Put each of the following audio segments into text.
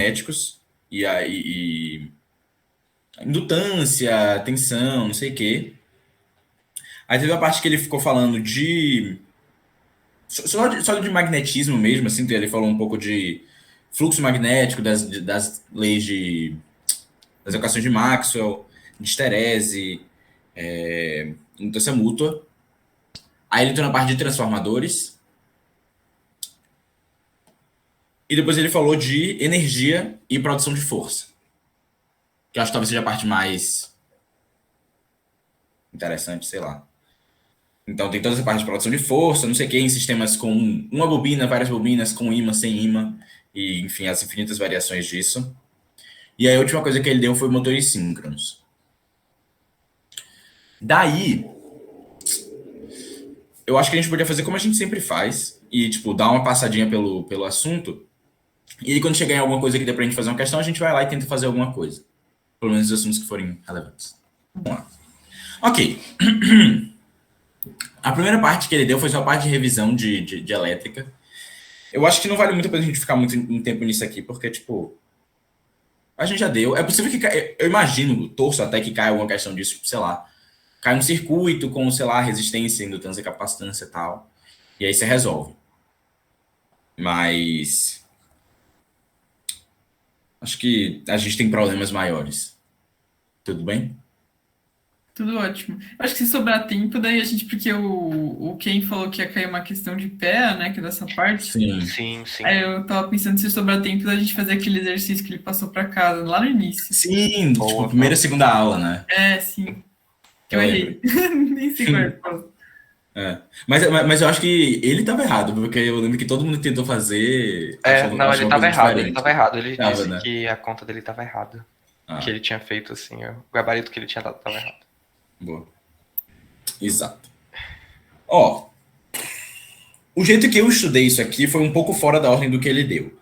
magnéticos e indutância, tensão, não sei o quê. Aí teve a parte que ele ficou falando de só de magnetismo mesmo, assim, ele falou um pouco de fluxo magnético, das leis das equações de Maxwell, de esterese, indutância mútua. Aí ele entrou na parte de transformadores. E depois ele falou de energia e produção de força. Que eu acho que talvez seja a parte mais interessante, sei lá. Então tem toda essa parte de produção de força, não sei o que, em sistemas com uma bobina, várias bobinas, com imã, sem imã, e enfim, as infinitas variações disso. E aí a última coisa que ele deu foi motores síncronos. Daí, eu acho que a gente podia fazer como a gente sempre faz, e tipo, dar uma passadinha pelo assunto, e aí quando chegar em alguma coisa que dê pra gente fazer uma questão, a gente vai lá e tenta fazer alguma coisa. Pelo menos os assuntos que forem relevantes. Vamos lá. Ok. A primeira parte que ele deu foi só a parte de revisão de elétrica. Eu acho que não vale muito a pena a gente ficar muito tempo nisso aqui, porque, tipo, a gente já deu. É possível que eu imagino, torço até que caia alguma questão disso, tipo, sei lá, cai um circuito com, sei lá, resistência, indutância, capacitância e tal. E aí você resolve. Mas acho que a gente tem problemas maiores. Tudo bem? Tudo ótimo. Acho que se sobrar tempo, daí a gente, porque o Ken falou que ia cair uma questão de pé, né, que é dessa parte. Sim. Sim, sim. Aí eu tava pensando se sobrar tempo da gente fazer aquele exercício que ele passou pra casa, lá no início. Sim, tipo, Boa, primeira e vamos. segunda aula, né? É, sim, que eu Eu lembro. errei. Nem sei qual é a resposta. É. Mas eu acho que ele estava errado, porque eu lembro que todo mundo tentou fazer, Não, ele achou uma tava coisa errado, ele tava diferente. errado. Ele Tava, disse né? que a conta dele tava errada. Que Ah, ele tinha feito, assim, o gabarito que ele tinha dado tava errado. boa. Exato. Ó, o jeito que eu estudei isso aqui foi um pouco fora da ordem do que ele deu.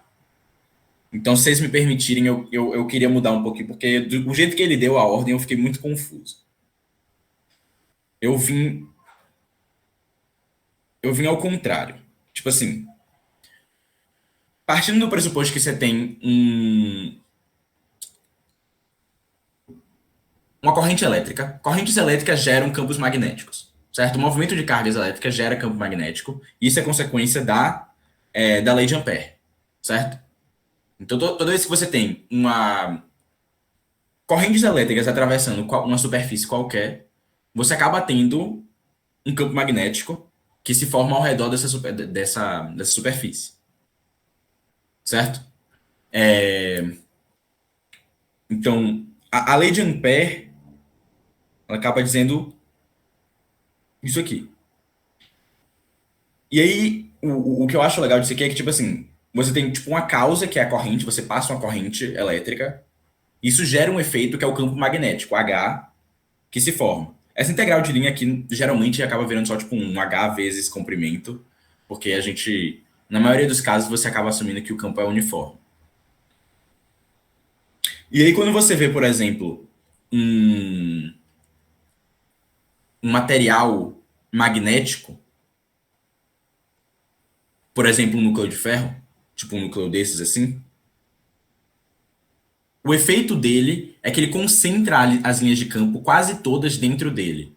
Então, se vocês me permitirem, eu queria mudar um pouquinho, porque do jeito que ele deu a ordem, eu fiquei muito confuso. Eu vim, eu vim ao contrário. Tipo assim, partindo do pressuposto que você tem uma corrente elétrica. Correntes elétricas geram campos magnéticos, certo? O movimento de cargas elétricas gera campo magnético. Isso é consequência da lei de Ampère, certo? Então, toda vez que você tem uma correntes elétricas atravessando uma superfície qualquer, você acaba tendo um campo magnético que se forma ao redor dessa superfície, certo? Então, a lei de Ampère ela acaba dizendo isso aqui. E aí, o que eu acho legal disso aqui é que, tipo assim, você tem tipo uma causa, que é a corrente, você passa uma corrente elétrica, isso gera um efeito que é o campo magnético, H, que se forma. Essa integral de linha aqui geralmente acaba virando só tipo um H vezes comprimento, porque a gente, na maioria dos casos, você acaba assumindo que o campo é uniforme. E aí, quando você vê, por exemplo, um, um material magnético, por exemplo, um núcleo de ferro, tipo um núcleo desses assim, o efeito dele é que ele concentra as linhas de campo quase todas dentro dele.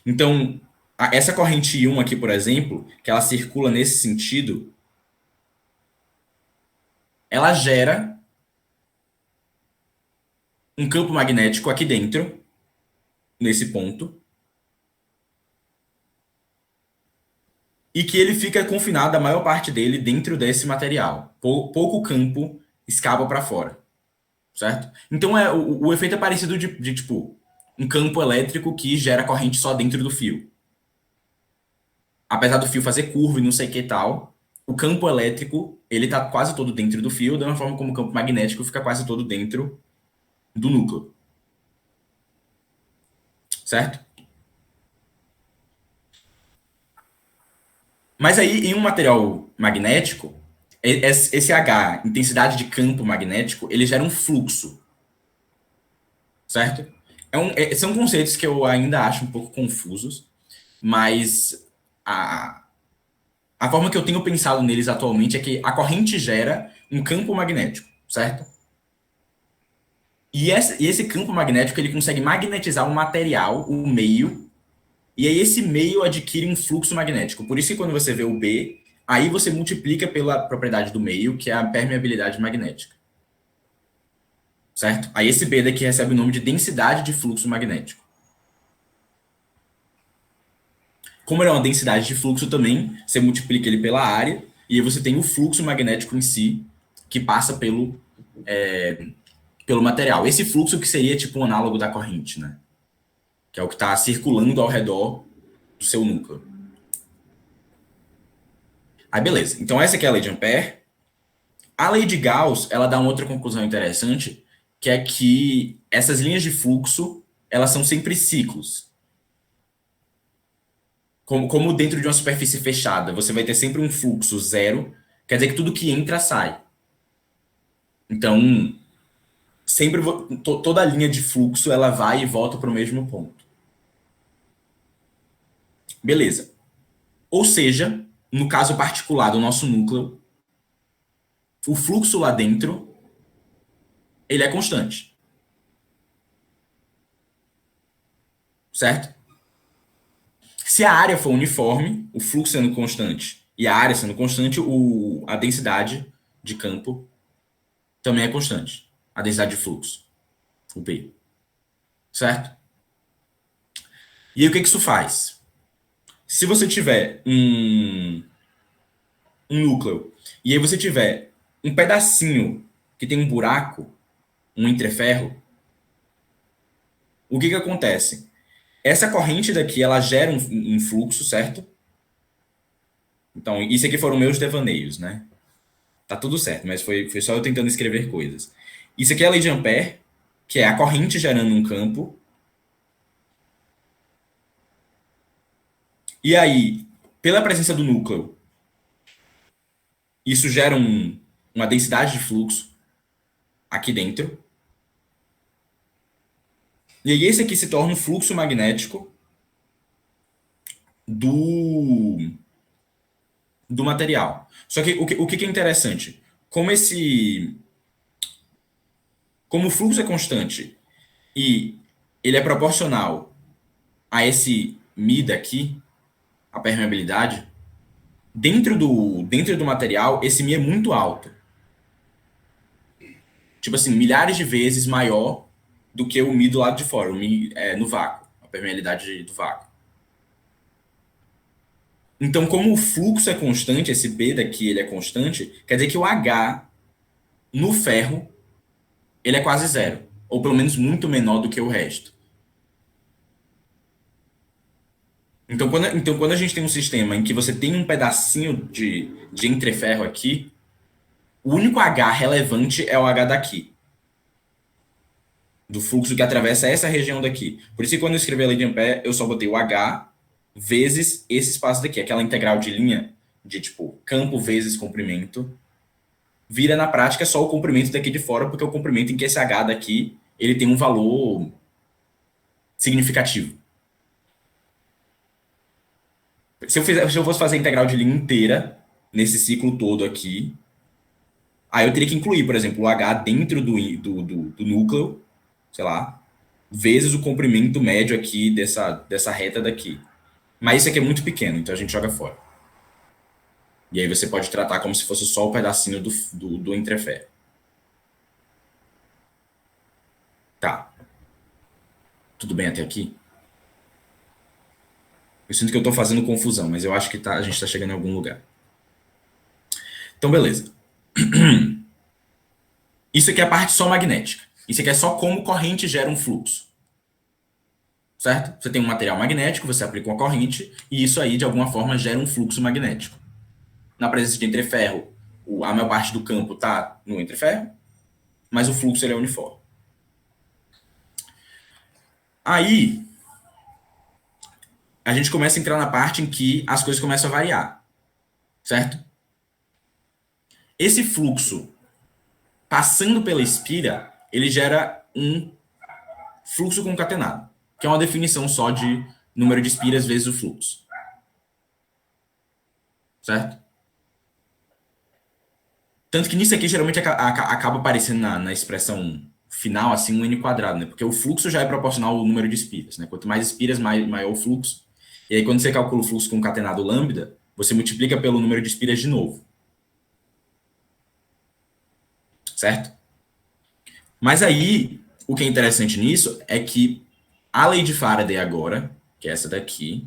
Então, essa corrente I1 aqui, por exemplo, que ela circula nesse sentido, ela gera um campo magnético aqui dentro, nesse ponto, e que ele fica confinado, a maior parte dele, dentro desse material. Pouco campo escapa para fora, certo? Então, o efeito é parecido de, tipo, um campo elétrico que gera corrente só dentro do fio. Apesar do fio fazer curva e não sei o que e tal, o campo elétrico, ele tá quase todo dentro do fio, da mesma forma como o campo magnético fica quase todo dentro do núcleo. Certo? Mas aí, em um material magnético, esse H, intensidade de campo magnético, ele gera um fluxo. Certo? São conceitos que eu ainda acho um pouco confusos, mas a forma que eu tenho pensado neles atualmente é que a corrente gera um campo magnético, certo? E esse campo magnético ele consegue magnetizar o material, o meio, e aí esse meio adquire um fluxo magnético. Por isso que quando você vê o B, aí você multiplica pela propriedade do meio, que é a permeabilidade magnética. Certo? Aí esse B daqui recebe o nome de densidade de fluxo magnético. Como ele é uma densidade de fluxo também, você multiplica ele pela área, e aí você tem o fluxo magnético em si, que passa pelo material. Esse fluxo que seria tipo um análogo da corrente, né? Que é o que está circulando ao redor do seu núcleo. Aí, beleza. Então, essa aqui é a lei de Ampère. A lei de Gauss, ela dá uma outra conclusão interessante, que é que essas linhas de fluxo, elas são sempre ciclos. Como dentro de uma superfície fechada, você vai ter sempre um fluxo zero, quer dizer que tudo que entra, sai. Então, sempre toda a linha de fluxo, ela vai e volta para o mesmo ponto. Beleza. Ou seja, no caso particular do nosso núcleo, o fluxo lá dentro, ele é constante. Certo? Se a área for uniforme, o fluxo sendo constante e a área sendo constante, a densidade de campo também é constante. A densidade de fluxo, o P. Certo? E aí o que isso faz? Se você tiver um núcleo e aí você tiver um pedacinho que tem um buraco, um entreferro, o que acontece? Essa corrente daqui, ela gera um fluxo, certo? Então, isso aqui foram meus devaneios, né? Tá tudo certo, mas foi só eu tentando escrever coisas. Isso aqui é a lei de Ampère, que é a corrente gerando um campo. E aí, pela presença do núcleo, isso gera uma densidade de fluxo aqui dentro. E aí esse aqui se torna um fluxo magnético do material. Só que o que é interessante? Como o fluxo é constante e ele é proporcional a esse μ daqui, a permeabilidade, dentro do material, esse μ é muito alto. Tipo assim, milhares de vezes maior do que o μ do lado de fora, o μ é no vácuo, a permeabilidade do vácuo. Então, como o fluxo é constante, esse B daqui ele é constante, quer dizer que o H no ferro ele é quase zero, ou pelo menos muito menor do que o resto. Então, quando a gente tem um sistema em que você tem um pedacinho de entreferro aqui, o único H relevante é o H daqui, do fluxo que atravessa essa região daqui. Por isso que quando eu escrevi a lei de Ampère, eu só botei o H vezes esse espaço daqui, aquela integral de linha de tipo campo vezes comprimento, vira na prática só o comprimento daqui de fora, porque é o comprimento em que esse H daqui ele tem um valor significativo. Se eu fosse fazer a integral de linha inteira nesse ciclo todo aqui, aí eu teria que incluir, por exemplo, o H dentro do núcleo, sei lá, vezes o comprimento médio aqui dessa reta daqui. Mas isso aqui é muito pequeno, então a gente joga fora. E aí você pode tratar como se fosse só o pedacinho do entreferro. Tá. Tudo bem até aqui? Eu sinto que eu tô fazendo confusão, mas eu acho que a gente tá chegando em algum lugar. Então, beleza. Isso aqui é a parte só magnética. Isso aqui é só como corrente gera um fluxo. Certo? Você tem um material magnético, você aplica uma corrente, e isso aí, de alguma forma, gera um fluxo magnético. Na presença de entreferro, a maior parte do campo está no entreferro, mas o fluxo ele é uniforme. Aí, a gente começa a entrar na parte em que as coisas começam a variar. Certo? Esse fluxo, passando pela espira, ele gera um fluxo concatenado, que é uma definição só de número de espiras vezes o fluxo. Certo? Tanto que nisso aqui, geralmente, acaba aparecendo na expressão final, assim, um n quadrado, né? Porque o fluxo já é proporcional ao número de espiras, né? Quanto mais espiras, maior o fluxo. E aí, quando você calcula o fluxo concatenado lambda, você multiplica pelo número de espiras de novo. Certo? Mas aí, o que é interessante nisso é que a lei de Faraday agora, que é essa daqui,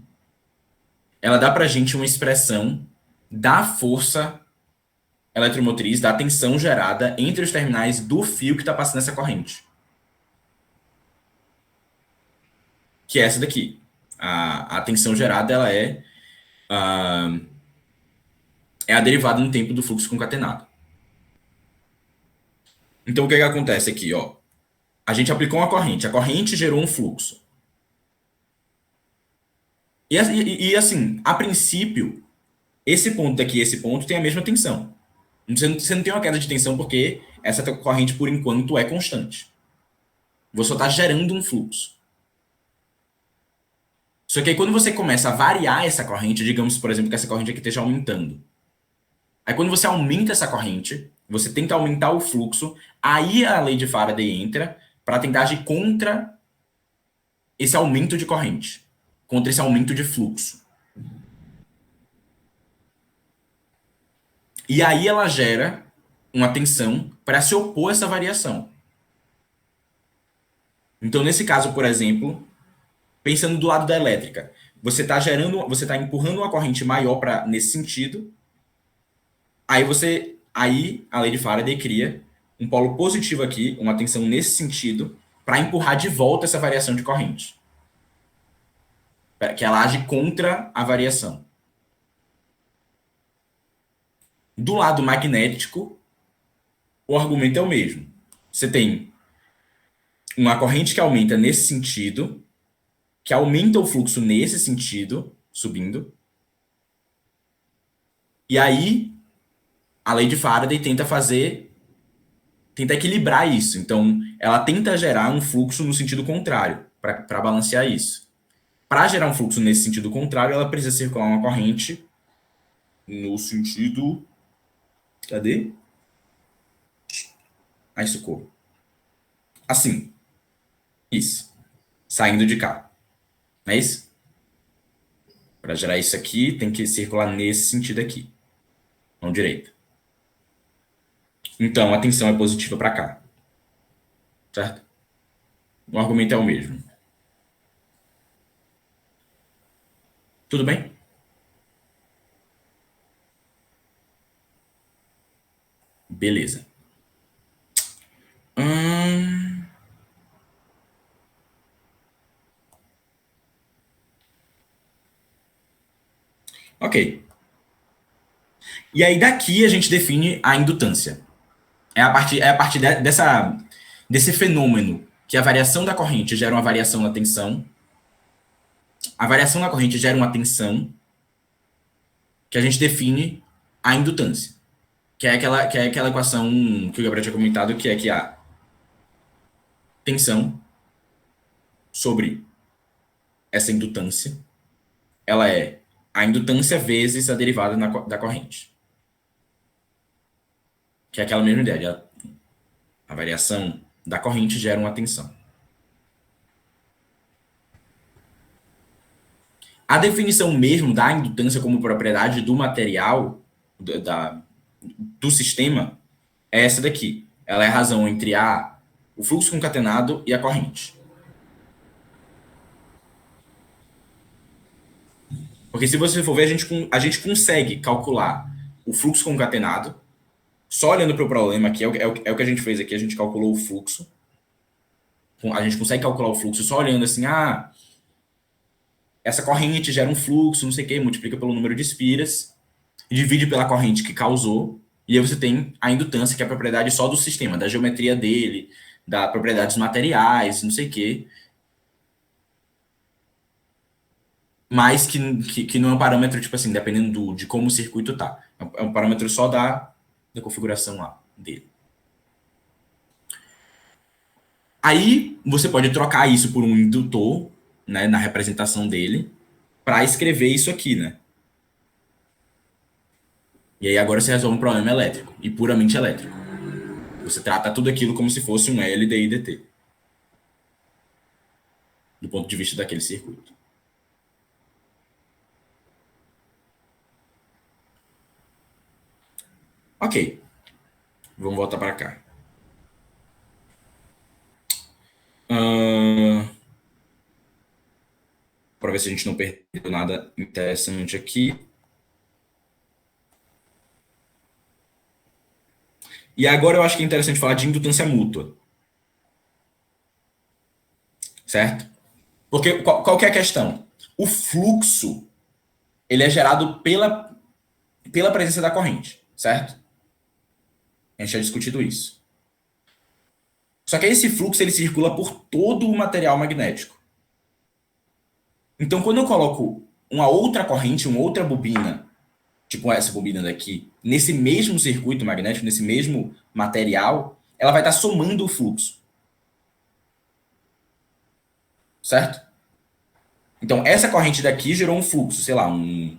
ela dá pra gente uma expressão da força eletromotriz, da tensão gerada entre os terminais do fio que está passando essa corrente. Que é essa daqui. A tensão gerada ela é a derivada no tempo do fluxo concatenado. Então, o que acontece aqui? Ó? A gente aplicou uma corrente. A corrente gerou um fluxo. E assim, a princípio, esse ponto daqui e esse ponto tem a mesma tensão. Você não tem uma queda de tensão porque essa corrente, por enquanto, é constante. Você só está gerando um fluxo. Só que aí quando você começa a variar essa corrente, digamos, por exemplo, que essa corrente aqui esteja aumentando. Aí quando você aumenta essa corrente, você tenta aumentar o fluxo, aí a lei de Faraday entra para tentar agir contra esse aumento de corrente, contra esse aumento de fluxo. E aí ela gera uma tensão para se opor a essa variação. Então, nesse caso, por exemplo, pensando do lado da elétrica, você está empurrando uma corrente maior para nesse sentido. Aí a lei de Faraday cria um polo positivo aqui, uma tensão nesse sentido, para empurrar de volta essa variação de corrente. Que ela age contra a variação. Do lado magnético, o argumento é o mesmo. Você tem uma corrente que aumenta nesse sentido, que aumenta o fluxo nesse sentido, subindo. E aí, a lei de Faraday tenta equilibrar isso. Então, ela tenta gerar um fluxo no sentido contrário, para balancear isso. Para gerar um fluxo nesse sentido contrário, ela precisa circular uma corrente no sentido... Cadê? Ai, socorro. Assim. Isso. Saindo de cá. Não é isso? Para gerar isso aqui, tem que circular nesse sentido aqui. Mão direita. Então, a tensão é positiva para cá. Certo? O argumento é o mesmo. Tudo bem? Beleza. Ok. E aí daqui a gente define a indutância. É a partir desse fenômeno que a variação da corrente gera uma variação na tensão. A variação na corrente gera uma tensão que a gente define a indutância. Que é aquela equação que o Gabriel tinha comentado, que é que a tensão sobre essa indutância, ela é a indutância vezes a derivada da corrente. Que é aquela mesma ideia. A variação da corrente gera uma tensão. A definição mesmo da indutância como propriedade do material, do sistema, é essa daqui. Ela é a razão entre o fluxo concatenado e a corrente. Porque se você for ver, a gente consegue calcular o fluxo concatenado só olhando para o problema aqui, é o que a gente fez aqui, a gente calculou o fluxo. A gente consegue calcular o fluxo só olhando assim, essa corrente gera um fluxo, não sei o que, multiplica pelo número de espiras, divide pela corrente que causou, e aí você tem a indutância, que é a propriedade só do sistema, da geometria dele, das propriedades materiais, não sei o que. Mas que não é um parâmetro, tipo assim, dependendo de como o circuito tá. É um parâmetro só da configuração lá dele. Aí você pode trocar isso por um indutor, né, na representação dele, para escrever isso aqui, né? E aí agora você resolve um problema elétrico, e puramente elétrico. Você trata tudo aquilo como se fosse um LDI dt, do ponto de vista daquele circuito. Ok. Vamos voltar para cá. Para ver se a gente não perdeu nada interessante aqui. E agora eu acho que é interessante falar de indutância mútua. Certo? Porque qual que é a questão? O fluxo, ele é gerado pela presença da corrente, certo? A gente já discutido isso. Só que esse fluxo, ele circula por todo o material magnético. Então, quando eu coloco uma outra corrente, uma outra bobina, tipo essa bobina daqui, nesse mesmo circuito magnético, nesse mesmo material, ela vai estar somando o fluxo. Certo? Então, essa corrente daqui gerou um fluxo, sei lá, um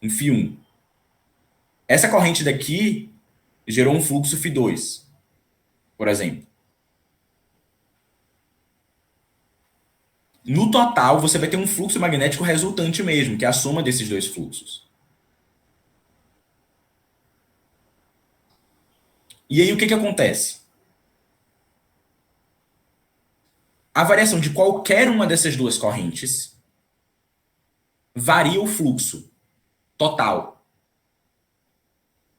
φ1. Essa corrente daqui gerou um fluxo φ2, por exemplo. No total, você vai ter um fluxo magnético resultante mesmo, que é a soma desses dois fluxos. E aí, o que acontece? A variação de qualquer uma dessas duas correntes varia o fluxo total.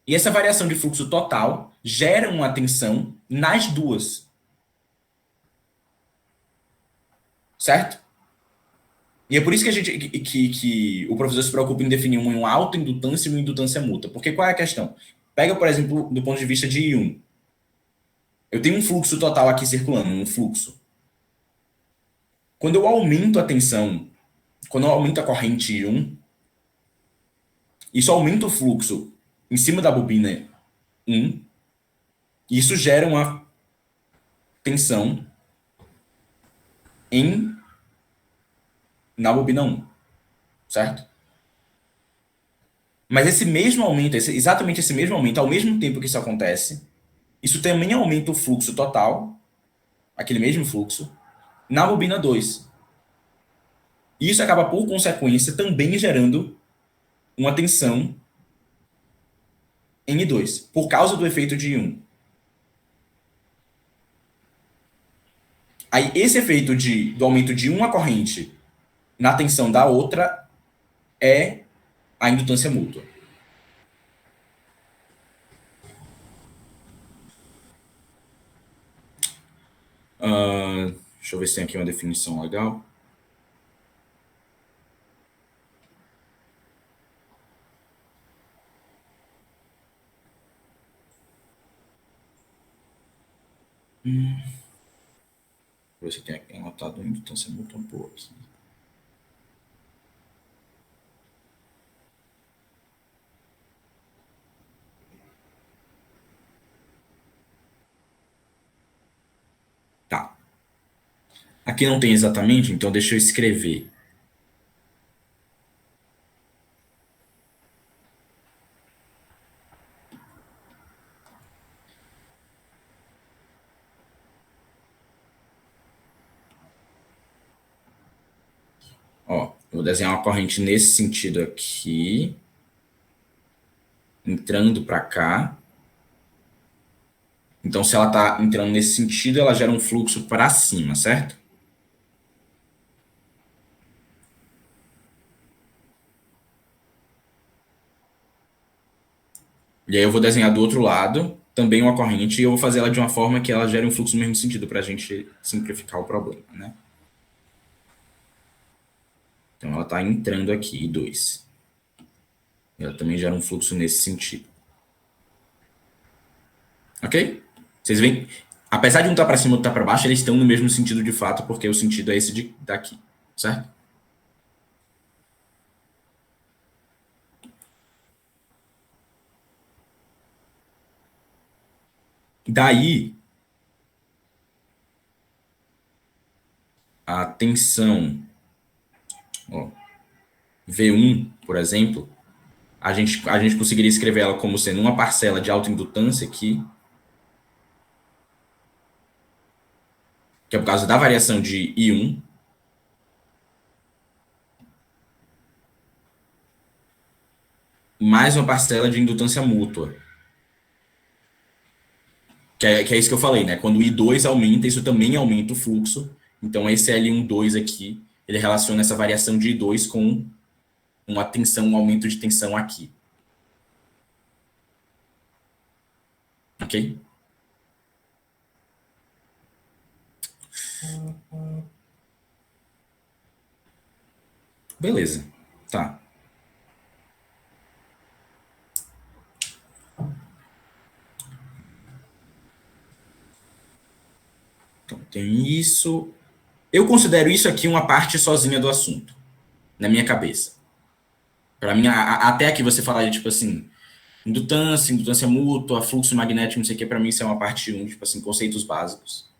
E essa variação de fluxo total gera uma tensão nas duas. Certo? E é por isso que a gente que o professor se preocupa em definir uma autoindutância e uma indutância mútua. Porque qual é a questão? Pega, por exemplo, do ponto de vista de I1. Eu tenho um fluxo total aqui circulando, um fluxo. Quando eu aumento a tensão, quando eu aumento a corrente I1, isso aumenta o fluxo em cima da bobina 1, e isso gera uma tensão na bobina 1, certo? Mas esse mesmo aumento, exatamente esse mesmo aumento, ao mesmo tempo que isso acontece, isso também aumenta o fluxo total, aquele mesmo fluxo, na bobina 2. E isso acaba, por consequência, também gerando uma tensão N2, por causa do efeito de I1. Aí, esse efeito do aumento de uma corrente na tensão da outra é a indutância mútua. Deixa eu ver se tem aqui uma definição legal. Ver se tem aqui anotado a indutância mútua um pouco aqui. Tá. Aqui não tem exatamente, então deixa eu escrever. Ó, eu vou desenhar uma corrente nesse sentido aqui, entrando para cá. Então, se ela está entrando nesse sentido, ela gera um fluxo para cima, certo? E aí eu vou desenhar do outro lado também uma corrente e eu vou fazer ela de uma forma que ela gere um fluxo no mesmo sentido para a gente simplificar o problema, né? Então ela está entrando aqui, 2. Ela também gera um fluxo nesse sentido. Ok? Vocês veem? Apesar de um estar para cima e outro estar para baixo, eles estão no mesmo sentido de fato, porque o sentido é esse daqui, certo? Daí, a tensão, ó, V1, por exemplo, a gente conseguiria escrever ela como sendo uma parcela de autoindutância aqui, que é por causa da variação de I1, mais uma parcela de indutância mútua. Que é isso que eu falei, né? Quando o I2 aumenta, isso também aumenta o fluxo. Então, esse L12 aqui, ele relaciona essa variação de I2 com uma tensão, um aumento de tensão aqui. Ok? Beleza. Tá. Então, tem isso. Eu considero isso aqui uma parte sozinha do assunto, na minha cabeça. Para mim, até aqui você falaria, tipo assim, indutância mútua, fluxo magnético, não sei o que, para mim isso é uma parte 1, tipo assim, conceitos básicos.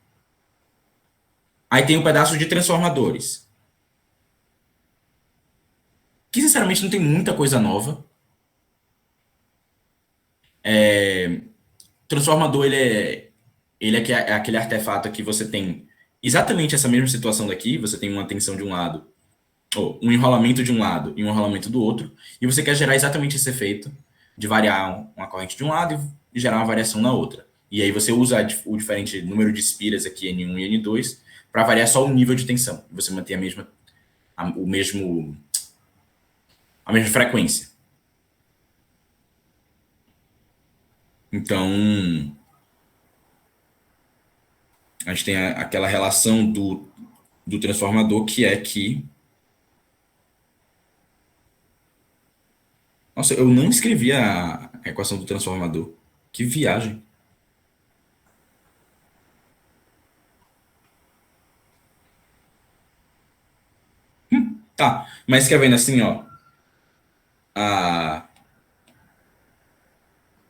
Aí tem um pedaço de transformadores, que sinceramente não tem muita coisa nova. Transformador, é aquele artefato que você tem exatamente essa mesma situação daqui, você tem uma tensão de um lado, ou um enrolamento de um lado e um enrolamento do outro, e você quer gerar exatamente esse efeito de variar uma corrente de um lado e gerar uma variação na outra. E aí você usa o diferente número de espiras aqui, N1 e N2, para variar só o nível de tensão. Você mantém a mesma frequência. Então, a gente tem aquela relação do transformador que é que... Nossa, eu não escrevi a equação do transformador. Que viagem. Tá, mas escrevendo assim, ó, a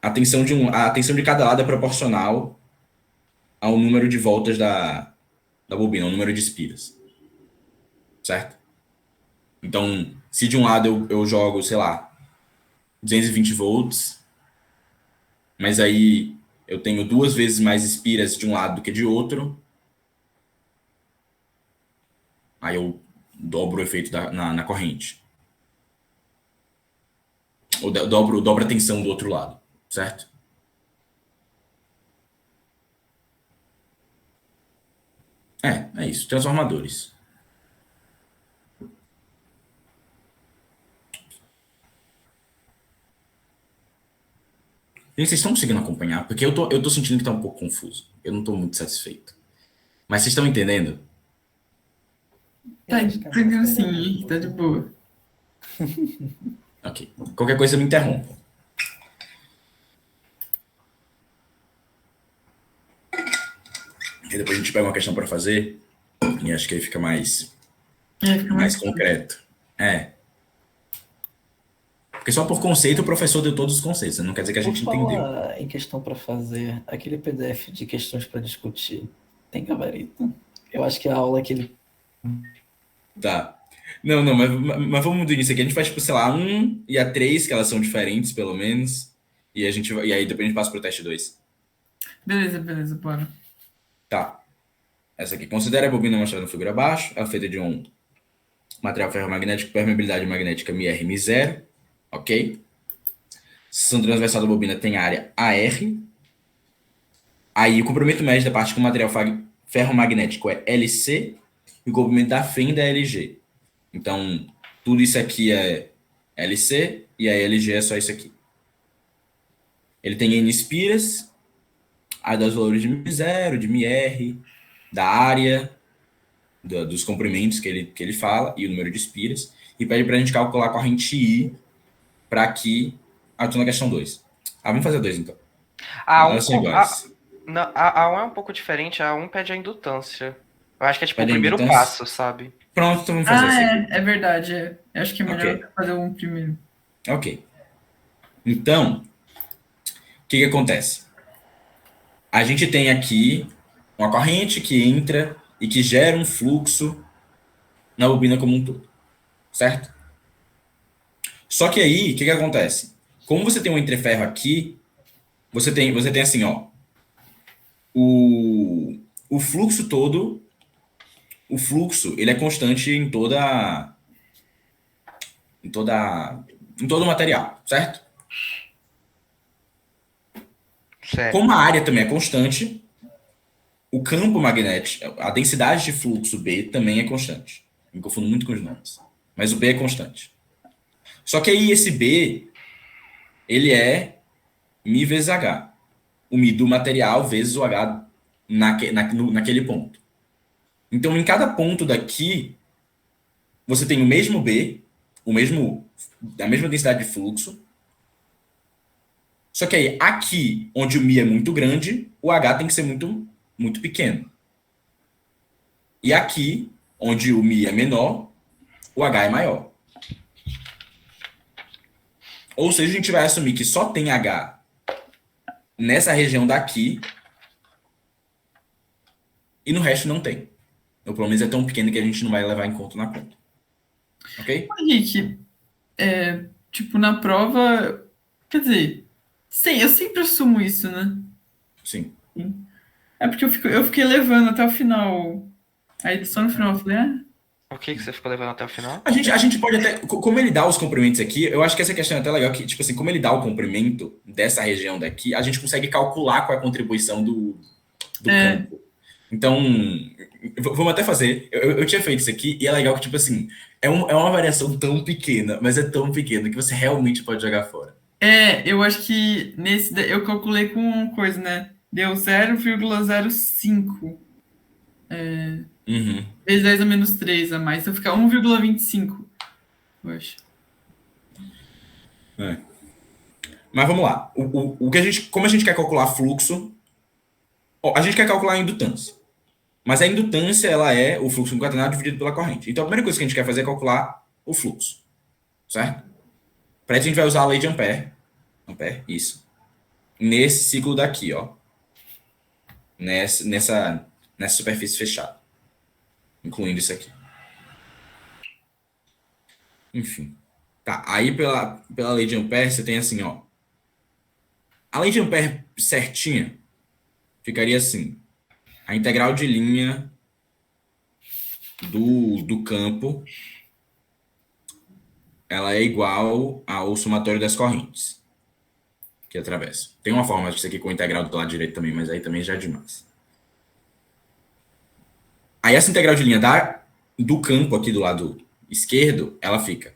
a tensão de cada lado é proporcional ao número de voltas da bobina, ao número de espiras. Certo? Então, se de um lado eu jogo, sei lá, 220 volts, mas aí eu tenho 2 vezes mais espiras de um lado do que de outro, aí eu dobro o efeito na corrente. Ou dobro a tensão do outro lado, certo? É isso. Transformadores. Gente, vocês estão conseguindo acompanhar? Porque eu tô sentindo que tá um pouco confuso. Eu não tô muito satisfeito. Mas vocês estão entendendo? Tá entendendo sim, Henrique, tá de boa. Ok. Qualquer coisa me interrompa. E depois a gente pega uma questão para fazer e acho que aí fica Fica mais concreto. Porque só por conceito o professor deu todos os conceitos. Não quer dizer que a gente entendeu. Em questão para fazer, aquele PDF de questões para discutir, tem gabarito? Eu acho que a aula que ele... Tá. Não, mas vamos do início aqui. A gente faz, tipo, sei lá, 1 e a 3, que elas são diferentes, pelo menos. E aí depois a gente passa pro teste 2. Beleza, bora. Tá. Essa aqui. Considere a bobina mostrada no figura abaixo. Ela é feita de um material ferromagnético, permeabilidade magnética MR, M0. Ok? Seção transversal da bobina tem área AR. Aí o comprimento médio da parte com material ferromagnético é LC e o comprimento da fenda é LG. Então, tudo isso aqui é LC e a LG é só isso aqui. Ele tem N espiras, aí dá os valores de μ0, de μr, da área, dos comprimentos que ele fala e o número de espiras, e pede para a gente calcular a corrente I para que... estou na questão 2. Vamos fazer 2 então. Elas são iguais. A 1 é um pouco diferente, a 1 pede a indutância. Eu acho que é tipo Pede o a primeiro indutância? passo, sabe? Pronto, então vamos fazer isso aqui. É verdade. Eu acho que é melhor Ok. fazer um primeiro. Ok. Então, o que acontece? A gente tem aqui uma corrente que entra e que gera um fluxo na bobina como um todo. Certo? Só que aí, o que acontece? Como você tem um entreferro aqui, você tem assim, ó, o, o fluxo todo, o fluxo, ele é constante em toda, em todo o material, certo? Certo. Como a área também é constante, o campo magnético, a densidade de fluxo B também é constante. Me confundo muito com os nomes. Mas o B é constante. Só que aí esse B, ele é μ vezes H. O μ do material vezes o H naquele ponto. Então, em cada ponto daqui, você tem o mesmo B, a mesma densidade de fluxo. Só que aí, aqui, onde o μ é muito grande, o H tem que ser muito, muito pequeno. E aqui, onde o μ é menor, o H é maior. Ou seja, a gente vai assumir que só tem H nessa região daqui e no resto não tem. Ou pelo menos é tão pequeno que a gente não vai levar em conta na conta. Ok? Henrique, tipo, na prova, quer dizer, sim, eu sempre assumo isso, né? Sim. É porque eu fiquei levando até o final. Aí só no final eu falei, O que você ficou levando até o final? A gente pode até. Como ele dá os comprimentos aqui, eu acho que essa questão é até legal, que, tipo assim, como ele dá o comprimento dessa região daqui, a gente consegue calcular qual é a contribuição do é, campo. Então, vamos até fazer. Eu tinha feito isso aqui e é legal que, tipo assim, é uma variação tão pequena, mas é tão pequena que você realmente pode jogar fora. eu acho que eu calculei com coisa, né? Deu 0,05 Uhum. vezes 10 a menos 3 a mais. Então fica 1,25, eu acho. É. Mas vamos lá. O que como a gente quer calcular fluxo, ó, a gente quer calcular a indutância. Mas a indutância, ela é o fluxo concatenado dividido pela corrente. Então a primeira coisa que a gente quer fazer é calcular o fluxo, certo? Para isso a gente vai usar a lei de Ampère. Ampère, isso. Nesse ciclo daqui, ó. Nessa superfície fechada. Incluindo isso aqui. Enfim. Tá, aí pela lei de Ampère você tem assim, ó. A lei de Ampère certinha ficaria assim. A integral de linha do campo, ela é igual ao somatório das correntes que atravessa. Tem uma forma disso aqui com integral do lado direito também, mas aí também já é demais. Aí essa integral de linha do campo aqui do lado esquerdo, ela fica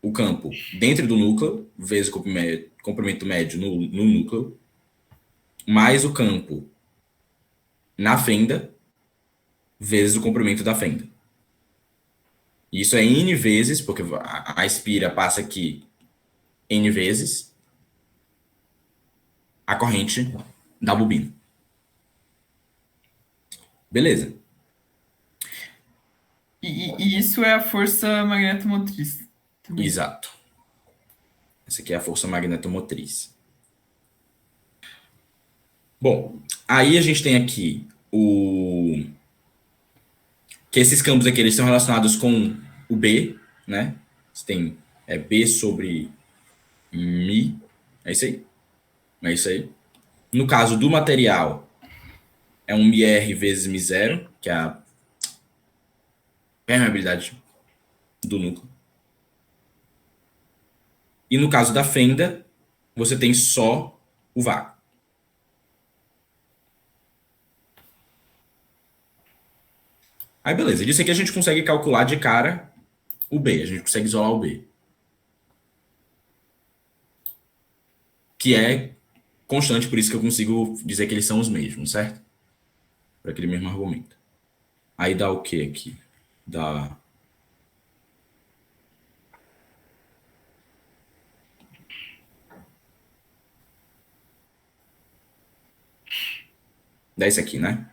o campo dentro do núcleo, vezes o comprimento médio no núcleo, mais o campo na fenda, vezes o comprimento da fenda. Isso é N vezes, porque a espira passa aqui N vezes, a corrente da bobina. Beleza. E isso é a força magnetomotriz também. Exato. Essa aqui é a força magnetomotriz. Bom, aí a gente tem aqui que esses campos aqui eles estão relacionados com o B, né? Você tem B sobre Mi, é isso aí? É isso aí. No caso do material, é um MR vezes Mi0, que é a permeabilidade do núcleo. E no caso da fenda, você tem só o vácuo. Aí beleza, disso aqui a gente consegue calcular de cara o B, a gente consegue isolar o B. Que é constante, por isso que eu consigo dizer que eles são os mesmos, certo? Por aquele mesmo argumento. Aí dá o que aqui? Dá. Dá isso aqui, né?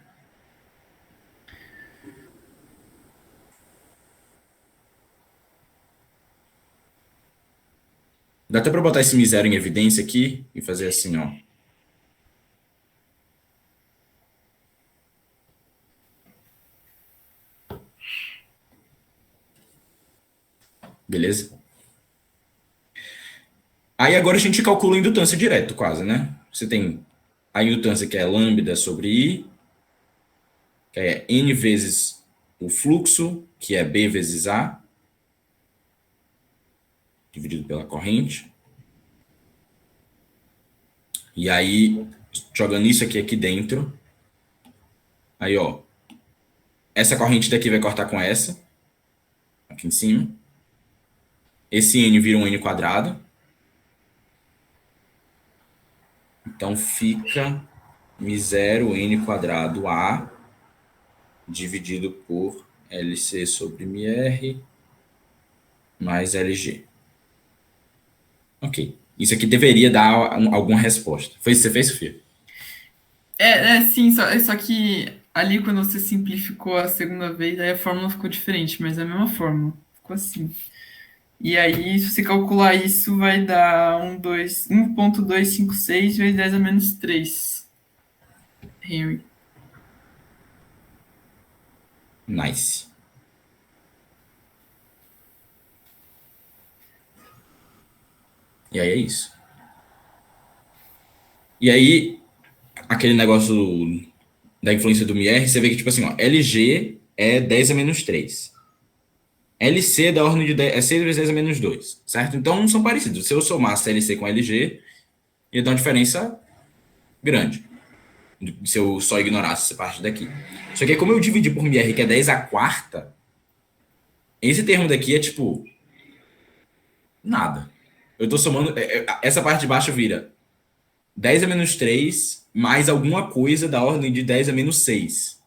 Dá até pra botar esse misério em evidência aqui e fazer assim, ó. Beleza? Aí agora a gente calcula a indutância direto, quase, né? Você tem a indutância que é lambda sobre I, que é N vezes o fluxo, que é B vezes A, dividido pela corrente. E aí, jogando isso aqui dentro, aí, ó, essa corrente daqui vai cortar com essa, aqui em cima. Esse N vira um N quadrado. Então fica μ0 N quadrado A dividido por LC sobre μR mais LG. Ok. Isso aqui deveria dar alguma resposta. Foi isso que você fez, Sofia? Sim, só que ali quando você simplificou a segunda vez, aí a fórmula ficou diferente, mas é a mesma fórmula. Ficou assim. E aí, se você calcular isso, vai dar 1,256 vezes 10 a menos 3 Henry. Nice. E aí é isso. E aí, aquele negócio da influência do MIR, você vê que, tipo assim, ó, LG é 10 a menos 3. LC é da ordem de 10, é 6 vezes 10 a menos 2, certo? Então, são parecidos. Se eu somasse LC com LG, ia dar uma diferença grande. Se eu só ignorasse essa parte daqui. Só que como eu dividi por MR, que é 10 a quarta, esse termo daqui é tipo nada. Eu tô somando. Essa parte de baixo vira 10 a menos 3 mais alguma coisa da ordem de 10 a menos 6.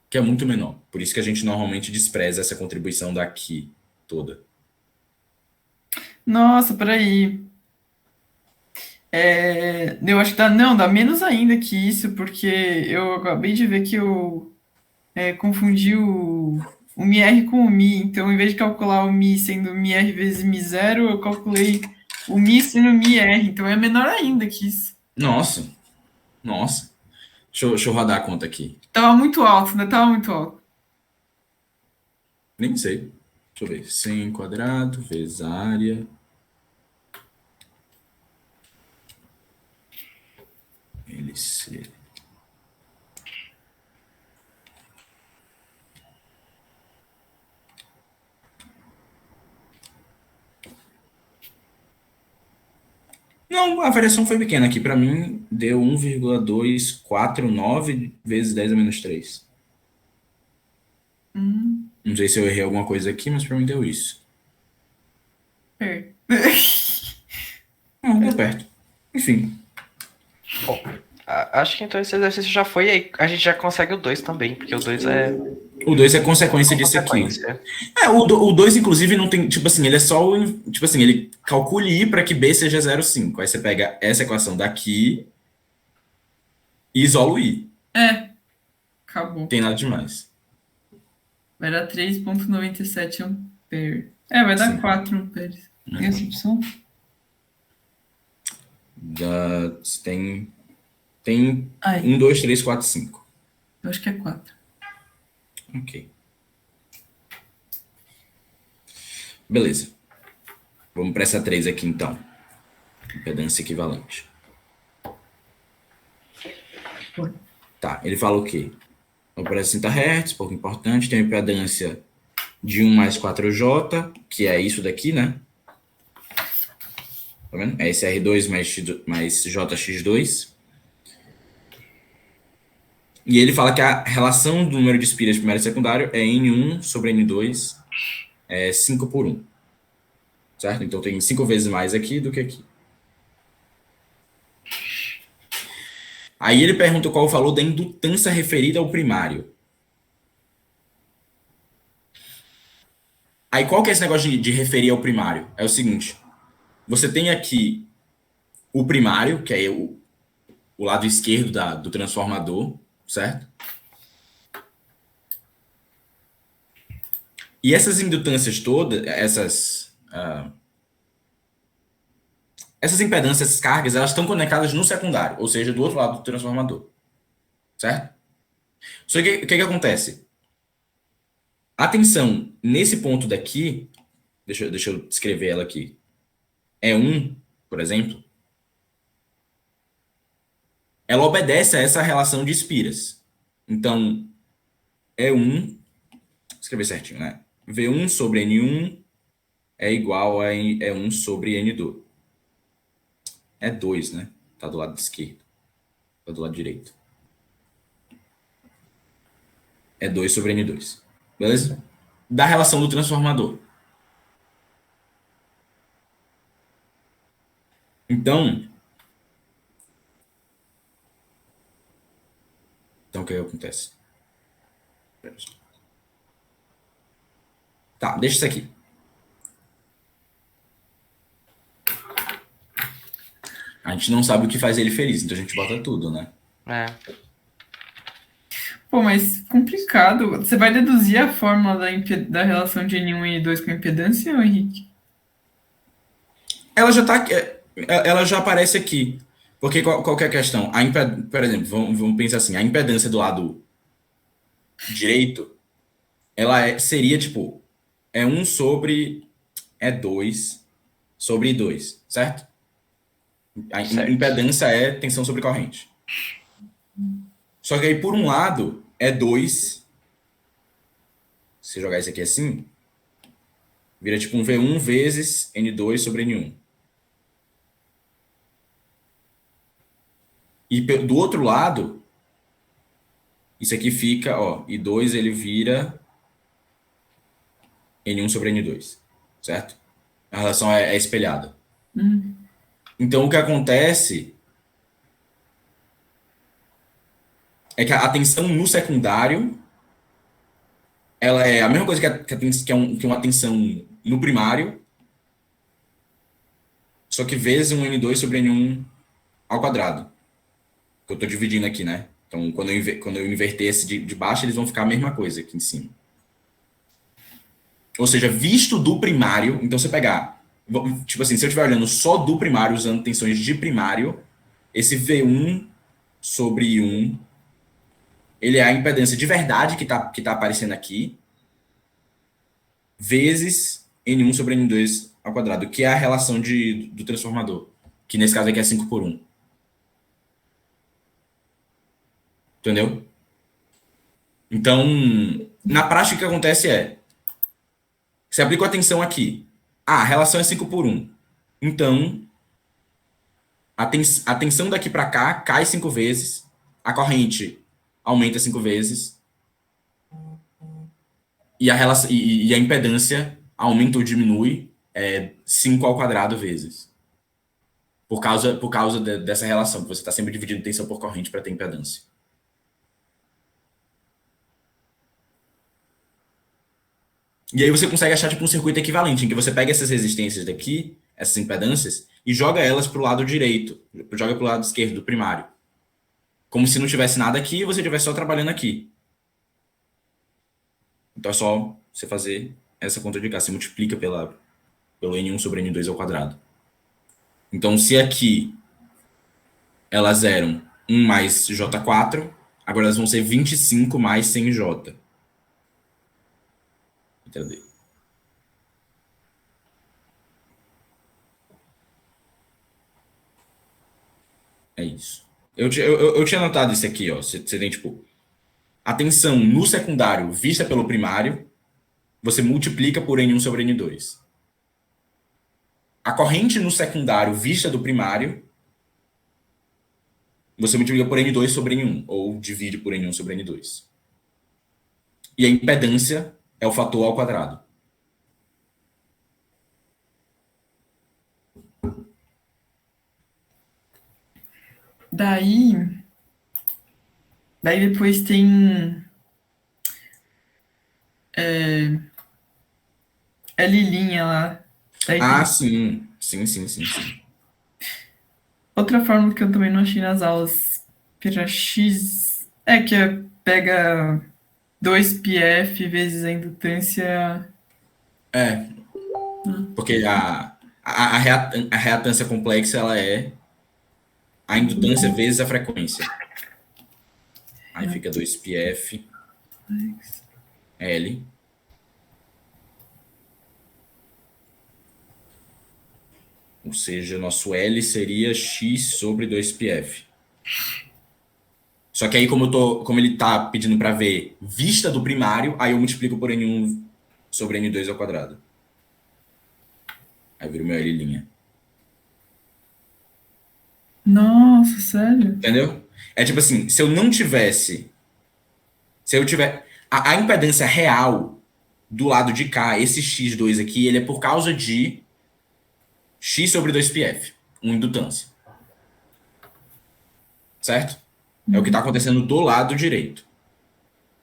Que é muito menor. Por isso que a gente normalmente despreza essa contribuição daqui toda. Nossa, peraí. Eu acho que dá menos ainda que isso, porque eu acabei de ver que eu confundi o MIR com o Mi. Então, em vez de calcular o Mi sendo MIR vezes Mi0, eu calculei o Mi sendo MIR. Então, é menor ainda que isso. Nossa. Nossa. Deixa eu rodar a conta aqui. Tava muito alto, né? Tava muito alto. Nem sei. Deixa eu ver. 100 quadrado vezes a área. LC. Não, a variação foi pequena aqui. Para mim, deu 1,249 vezes 10 a menos 3. Não sei se eu errei alguma coisa aqui, mas para mim deu isso. É. Não, deu perto. Enfim. Bom, acho que então esse exercício já foi, aí a gente já consegue o 2 também, porque o 2 é O 2 é consequência disso aqui. consequência. O 2, inclusive, não tem. Tipo assim, ele é só o. Tipo assim, ele calcula I para que B seja 0,5. Aí você pega essa equação daqui e isola o I. Acabou. Não tem nada demais. Vai dar 3,97 ampere. Vai dar Sim. 4 amperes. Tem essa opção? Tem Ai, 1, 2, 3, 4, 5. eu acho que é 4. Ok. Beleza. Vamos para essa 3 aqui, então. Impedância equivalente. Foi. Tá, ele fala o quê? Opera 60 Hz, pouco importante. Tem a impedância de 1 mais 4J, que é isso daqui, né? Tá vendo? É esse R2 mais JX2. E ele fala que a relação do número de espiras primário e secundário é N1 sobre N2, 5 por 1. Certo? Então tem 5 vezes mais aqui do que aqui. Aí ele pergunta qual o valor da indutância referida ao primário. Aí qual que é esse negócio de referir ao primário? É o seguinte, você tem aqui o primário, que é o lado esquerdo do transformador, certo? E essas indutâncias todas, essas impedâncias, essas cargas, elas estão conectadas no secundário, ou seja, do outro lado do transformador, certo? Só que o que acontece? A tensão nesse ponto daqui, deixa eu descrever ela aqui, é 1, por exemplo, ela obedece a essa relação de espiras. Então, E1, vou escrever certinho, né? V1 sobre N1 é igual a E1 sobre N2. É 2, né? Tá do lado esquerdo. Tá do lado direito. É 2 sobre N2. Beleza? Da relação do transformador. Então o que acontece? Tá, deixa isso aqui. A gente não sabe o que faz ele feliz, então a gente bota tudo, né? É. Pô, mas complicado. Você vai deduzir a fórmula da relação de N1 e N2 com impedância, Henrique? Ela já tá, ela já aparece aqui. Porque qual que é a questão? Por exemplo, vamos pensar assim, a impedância do lado direito, seria tipo, é 1 sobre é 2 sobre 2, certo? A Certo. impedância é tensão sobre corrente. Só que aí, por um lado, é 2. Se jogar isso aqui assim, vira tipo um V1 vezes N2 sobre N1. E do outro lado, isso aqui fica, ó, I2 ele vira N1 sobre N2, certo? A relação é espelhada. Então, o que acontece é que a tensão no secundário ela é a mesma coisa que uma tensão no primário, só que vezes um N2 sobre N1 ao quadrado. Que eu estou dividindo aqui, né? Então, quando eu inverter esse de baixo, eles vão ficar a mesma coisa aqui em cima. Ou seja, visto do primário, então você pegar, tipo assim, se eu estiver olhando só do primário, usando tensões de primário, esse V1 sobre I1, ele é a impedância de verdade que tá aparecendo aqui, vezes N1 sobre N2 ao quadrado, que é a relação do transformador, que nesse caso aqui é 5 por 1. Entendeu? Então, na prática o que acontece é, você aplica a tensão aqui. Ah, a relação é 5 por 1. Então, a tensão daqui para cá cai 5 vezes, a corrente aumenta 5 vezes, e a impedância aumenta ou diminui 5 ao quadrado vezes. Por causa dessa relação, que você está sempre dividindo tensão por corrente para ter impedância. E aí você consegue achar tipo um circuito equivalente, em que você pega essas resistências daqui, essas impedâncias, e joga elas para o lado direito, joga para o lado esquerdo do primário. Como se não tivesse nada aqui e você estivesse só trabalhando aqui. Então é só você fazer essa conta de cá. Você multiplica pelo N1 sobre N2 ao quadrado. Então, se aqui elas eram 1 mais J4, agora elas vão ser 25 mais 100J. Entendeu? É isso. Eu tinha anotado isso aqui, ó. Você tem, tipo, a tensão no secundário vista pelo primário, você multiplica por N1 sobre N2. A corrente no secundário vista do primário, você multiplica por N2 sobre N1, ou divide por N1 sobre N2. E a impedância é o fator ao quadrado. Daí depois tem a lilinha lá. Daí Ah, tem sim. Sim. outra fórmula que eu também não achei nas aulas, que era X. Pega 2πf vezes a indutância. Porque a reatância complexa, ela é a indutância vezes a frequência. Aí fica 2πf L. Ou seja, nosso L seria x sobre 2πf. Só que aí, como ele tá pedindo para ver vista do primário, aí eu multiplico por N1 sobre N2 ao quadrado. Aí vira o meu L'. Nossa, sério? Entendeu? É tipo assim, se eu não tivesse... Se eu tiver... A impedância real do lado de cá, esse x2 aqui, ele é por causa de x sobre 2πf, uma indutância. Certo? É o que está acontecendo do lado direito.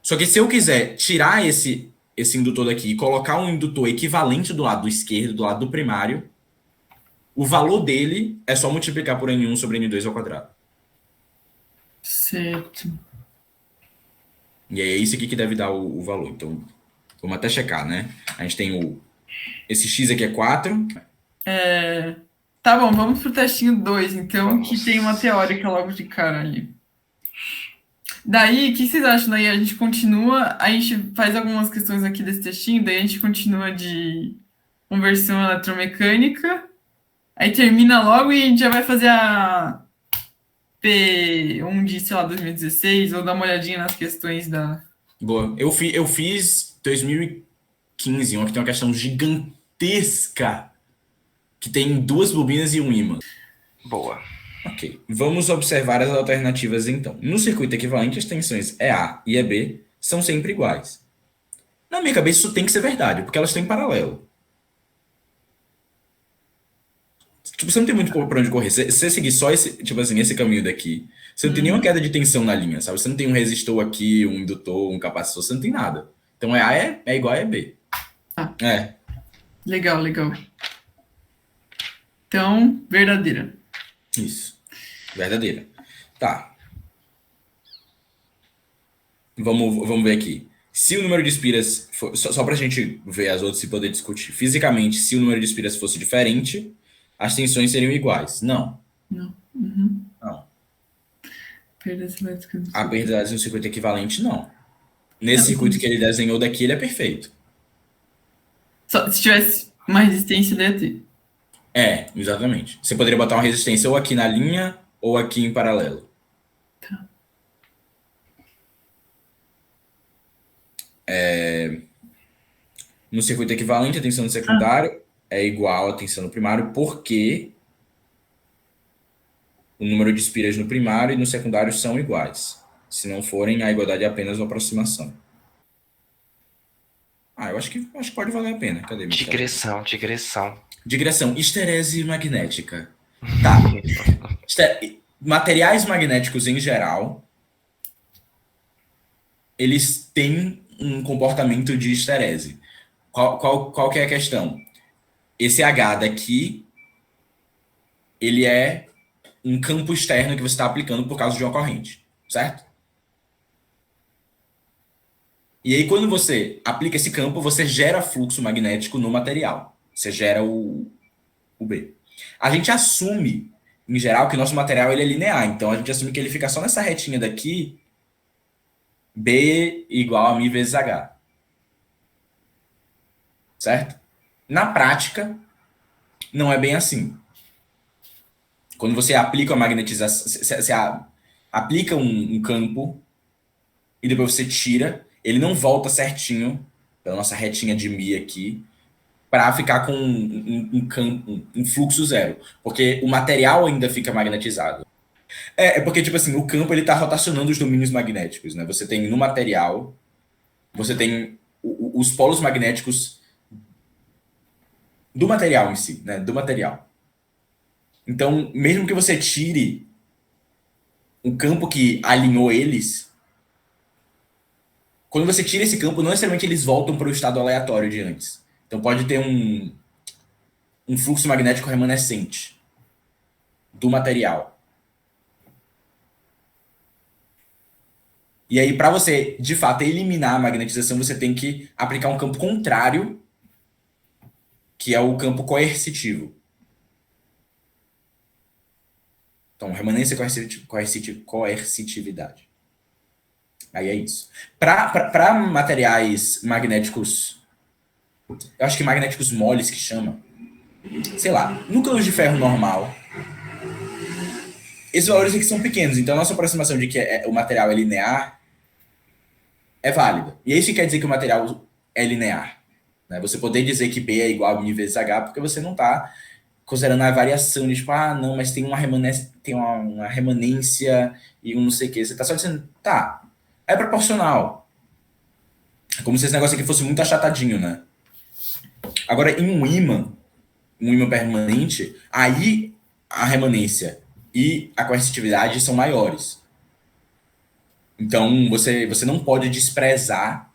Só que se eu quiser tirar esse indutor daqui e colocar um indutor equivalente do lado esquerdo, do lado do primário, o valor dele é só multiplicar por N1 sobre N2 ao quadrado. Certo. E aí é isso aqui que deve dar o valor. Então, vamos até checar, né? A gente tem esse x aqui é 4. Tá bom, vamos pro testinho 2, então, que tem uma teórica logo de cara ali. Daí, o que vocês acham? Daí a gente continua, a gente faz algumas questões aqui desse textinho, daí a gente continua de conversão eletromecânica, aí termina logo e a gente já vai fazer a P1 de, sei lá, 2016, ou dar uma olhadinha nas questões da... Boa. Eu fiz 2015, onde tem uma questão gigantesca que tem 2 bobinas e um ímã. Boa. Ok. Vamos observar as alternativas então. No circuito equivalente, as tensões EA e EB são sempre iguais. Na minha cabeça, isso tem que ser verdade, porque elas estão em paralelo. Tipo, você não tem muito pra onde correr. Se você seguir só esse caminho daqui, você não tem nenhuma queda de tensão na linha, sabe? Você não tem um resistor aqui, um indutor, um capacitor, você não tem nada. Então EA é igual a EB. Ah. É. Legal. Então, verdadeira. Isso. Verdadeira. Tá. Vamos ver aqui. Se o número de espiras... Só pra gente ver as outras e poder discutir. Fisicamente, se o número de espiras fosse diferente, as tensões seriam iguais. Não. Não. Uhum. Não. Perdas elétricas. A perda no circuito equivalente, não. Nesse circuito que ele desenhou daqui, ele é perfeito. Só, se tivesse uma resistência, daí ia ter. É, exatamente. Você poderia botar uma resistência ou aqui na linha ou aqui em paralelo. Tá. No circuito equivalente, a tensão no secundário é igual à tensão no primário, porque o número de espiras no primário e no secundário são iguais. Se não forem, a igualdade é apenas uma aproximação. Eu acho que pode valer a pena. Cadê? Digressão. Digressão. Histerese magnética. Tá. Materiais magnéticos em geral, eles têm um comportamento de histerese. Qual que é a questão? Esse H daqui, ele é um campo externo que você está aplicando por causa de uma corrente, certo? E aí, quando você aplica esse campo, você gera fluxo magnético no material. Você gera o B. A gente assume, em geral, que o nosso material ele é linear. Então, a gente assume que ele fica só nessa retinha daqui, B igual a μ vezes H. Certo? Na prática, não é bem assim. Quando você aplica a magnetização, você aplica um campo e depois você tira, ele não volta certinho pela nossa retinha de μ aqui para ficar com um fluxo zero, porque o material ainda fica magnetizado. É porque, tipo assim, o campo ele tá rotacionando os domínios magnéticos, né? Você tem no material, você tem os polos magnéticos do material em si, né? Do material. Então, mesmo que você tire um campo que alinhou eles, quando você tira esse campo, não necessariamente eles voltam para o estado aleatório de antes. Então pode ter um fluxo magnético remanescente do material. E aí, para você, de fato, eliminar a magnetização, você tem que aplicar um campo contrário, que é o campo coercitivo. Então, remanência, coercitividade. Aí é isso. Para materiais magnéticos, eu acho que magnéticos moles que chama, sei lá, núcleos de ferro normal, esses valores aqui são pequenos, então a nossa aproximação de que o material é linear é válida. E é isso que quer dizer que o material é linear. Né? Você poder dizer que B é igual a μ vezes H, porque você não está considerando a variação de tipo, não, mas tem uma remanência e um não sei o quê. Você está só dizendo, tá, é proporcional. É como se esse negócio aqui fosse muito achatadinho, né? Agora, em um ímã permanente, aí a remanência e a coercitividade são maiores. Então, você não pode desprezar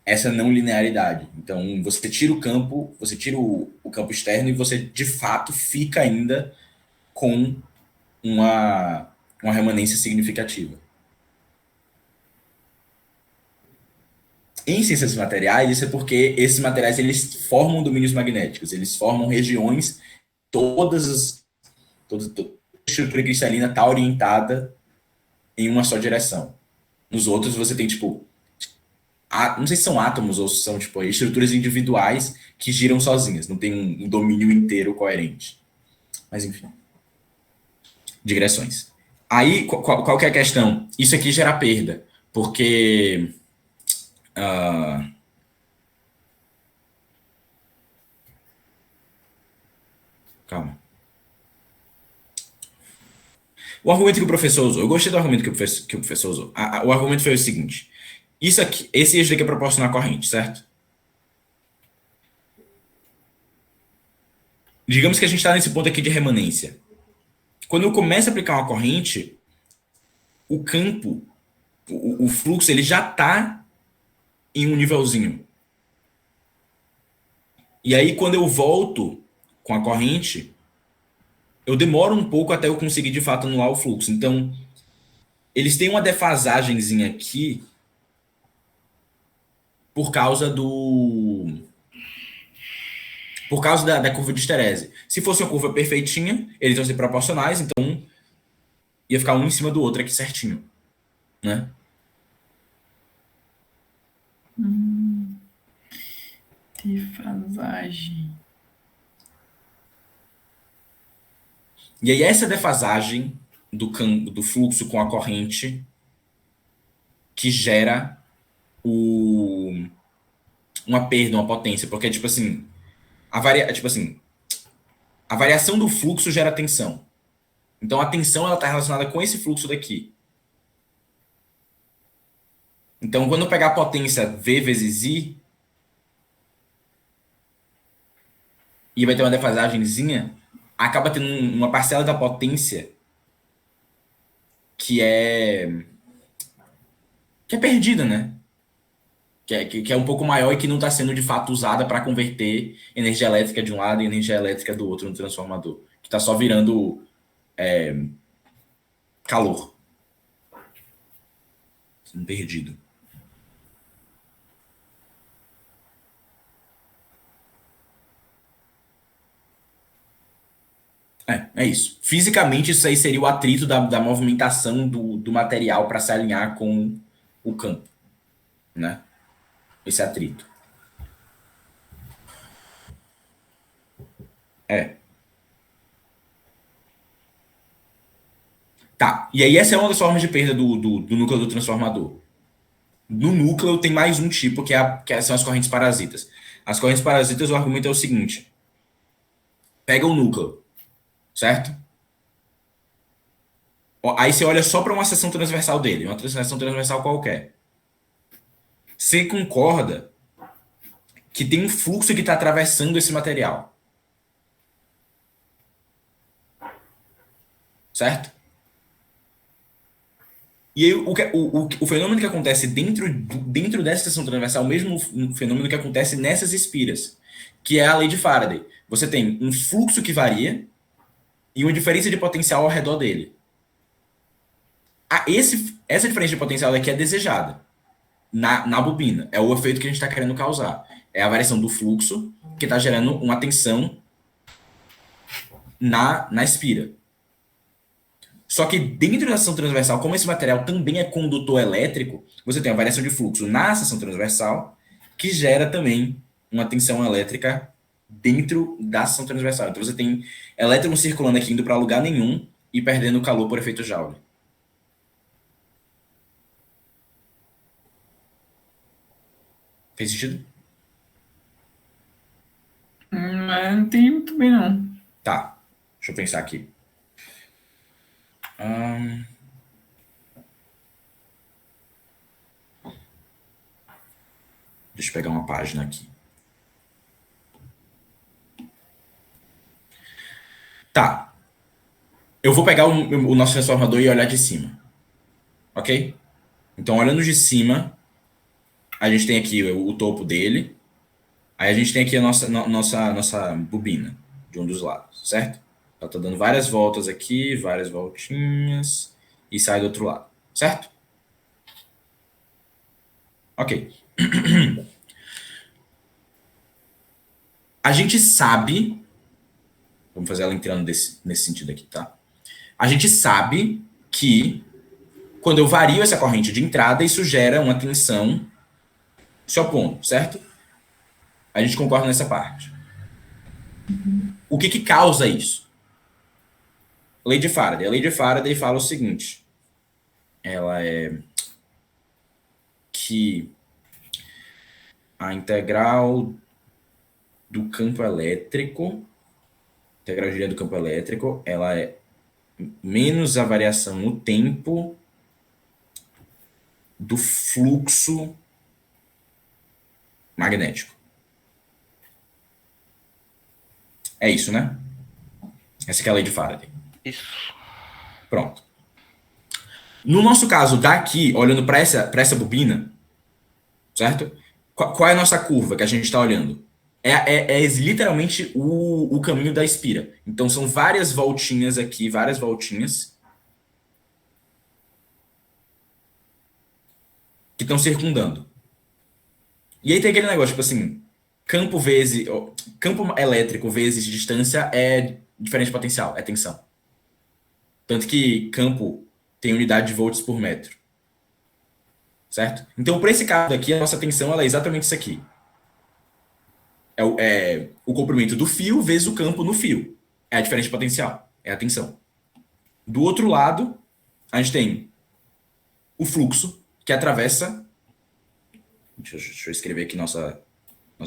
essa não linearidade. Então, você tira o campo, você tira o campo externo e você, de fato, fica ainda com uma remanência significativa. Em ciências materiais, isso é porque esses materiais eles formam domínios magnéticos, eles formam regiões, toda a estrutura cristalina está orientada em uma só direção. Nos outros você tem, tipo, não sei se são átomos ou se são, tipo, estruturas individuais que giram sozinhas, não tem um domínio inteiro coerente. Mas, enfim. Digressões. Aí, qual que é a questão? Isso aqui gera perda, porque... calma. O argumento que o professor usou, eu gostei do argumento que o professor usou. O argumento foi o seguinte: isso aqui, esse eixo daqui é proporcional à corrente, certo? Digamos que a gente está nesse ponto aqui de remanência. Quando eu começo a aplicar uma corrente, o campo, o fluxo, ele já está em um nívelzinho. E aí, quando eu volto com a corrente, eu demoro um pouco até eu conseguir, de fato, anular o fluxo. Então, eles têm uma defasagenzinha aqui por causa da curva de esterese. Se fosse uma curva perfeitinha, eles iam ser proporcionais, então ia ficar um em cima do outro aqui certinho. Né? Defasagem. E aí essa defasagem do fluxo com a corrente que gera uma perda, uma potência. Porque, tipo assim, a variação do fluxo gera tensão. Então a tensão ela está relacionada com esse fluxo daqui. Então, quando eu pegar a potência V vezes I, e vai ter uma defasagenzinha, acaba tendo uma parcela da potência que é perdida, né? Que é um pouco maior e que não está sendo de fato usada para converter energia elétrica de um lado e energia elétrica do outro no transformador. Que está só virando calor. Sendo perdido. É isso. Fisicamente, isso aí seria o atrito da movimentação do material para se alinhar com o campo. Né? Esse atrito. Tá. E aí essa é uma das formas de perda do núcleo do transformador. No núcleo tem mais um tipo, que são as correntes parasitas. As correntes parasitas, o argumento é o seguinte. Pega o núcleo. Certo? Aí você olha só para uma seção transversal dele, uma seção transversal qualquer. Você concorda que tem um fluxo que está atravessando esse material. Certo? E aí, o fenômeno que acontece dentro dessa seção transversal é o mesmo fenômeno que acontece nessas espiras, que é a lei de Faraday. Você tem um fluxo que varia e uma diferença de potencial ao redor dele. Essa diferença de potencial daqui é desejada na bobina. É o efeito que a gente está querendo causar. É a variação do fluxo que está gerando uma tensão na espira. Só que dentro da seção transversal, como esse material também é condutor elétrico, você tem a variação de fluxo na seção transversal que gera também uma tensão elétrica dentro da seção transversal. Então você tem elétron circulando aqui, indo para lugar nenhum e perdendo calor por efeito Joule. Fez sentido? Mas não tem muito bem, não. Tá. Deixa eu pensar aqui. Deixa eu pegar uma página aqui. Tá. Eu vou pegar o nosso transformador e olhar de cima. Ok? Então, olhando de cima, a gente tem aqui o topo dele. Aí a gente tem aqui a nossa bobina de um dos lados, certo? Ela tá dando várias voltas aqui, várias voltinhas, e sai do outro lado, certo? Ok. A gente sabe, vamos fazer ela entrando nesse sentido aqui, tá? A gente sabe que quando eu vario essa corrente de entrada, isso gera uma tensão se opondo, certo? A gente concorda nessa parte. O que causa isso? Lei de Faraday. A lei de Faraday fala o seguinte. Ela é que a integral do campo elétrico, integral de linha do campo elétrico, ela é menos a variação no tempo do fluxo magnético. É isso, né? Essa que é a lei de Faraday. Isso. Pronto. No nosso caso, daqui, olhando para essa bobina, certo? Qual é a nossa curva que a gente está olhando? É literalmente o caminho da espira. Então, são várias voltinhas aqui, várias voltinhas que estão circundando. E aí tem aquele negócio, tipo assim, campo elétrico vezes distância é diferença potencial, é tensão. Tanto que campo tem unidade de volts por metro. Certo? Então, para esse caso aqui, a nossa tensão ela é exatamente isso aqui. É o comprimento do fio vezes o campo no fio. É a diferença potencial. É a tensão. Do outro lado, a gente tem o fluxo que atravessa... Deixa eu escrever aqui nossa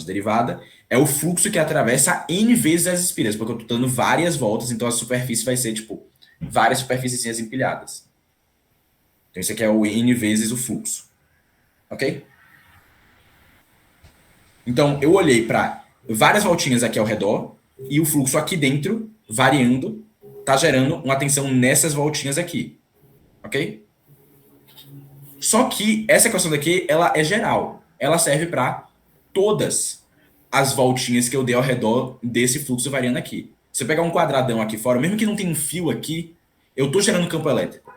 derivada. É o fluxo que atravessa N vezes as espiras, porque eu estou dando várias voltas, então a superfície vai ser, tipo, várias superfícies empilhadas. Então, isso aqui é o N vezes o fluxo. Ok? Então, eu olhei para várias voltinhas aqui ao redor e o fluxo aqui dentro, variando, está gerando uma tensão nessas voltinhas aqui. Ok? Só que essa equação daqui, ela é geral. Ela serve para todas as voltinhas que eu dei ao redor desse fluxo variando aqui. Se eu pegar um quadradão aqui fora, mesmo que não tenha um fio aqui, eu estou gerando campo elétrico.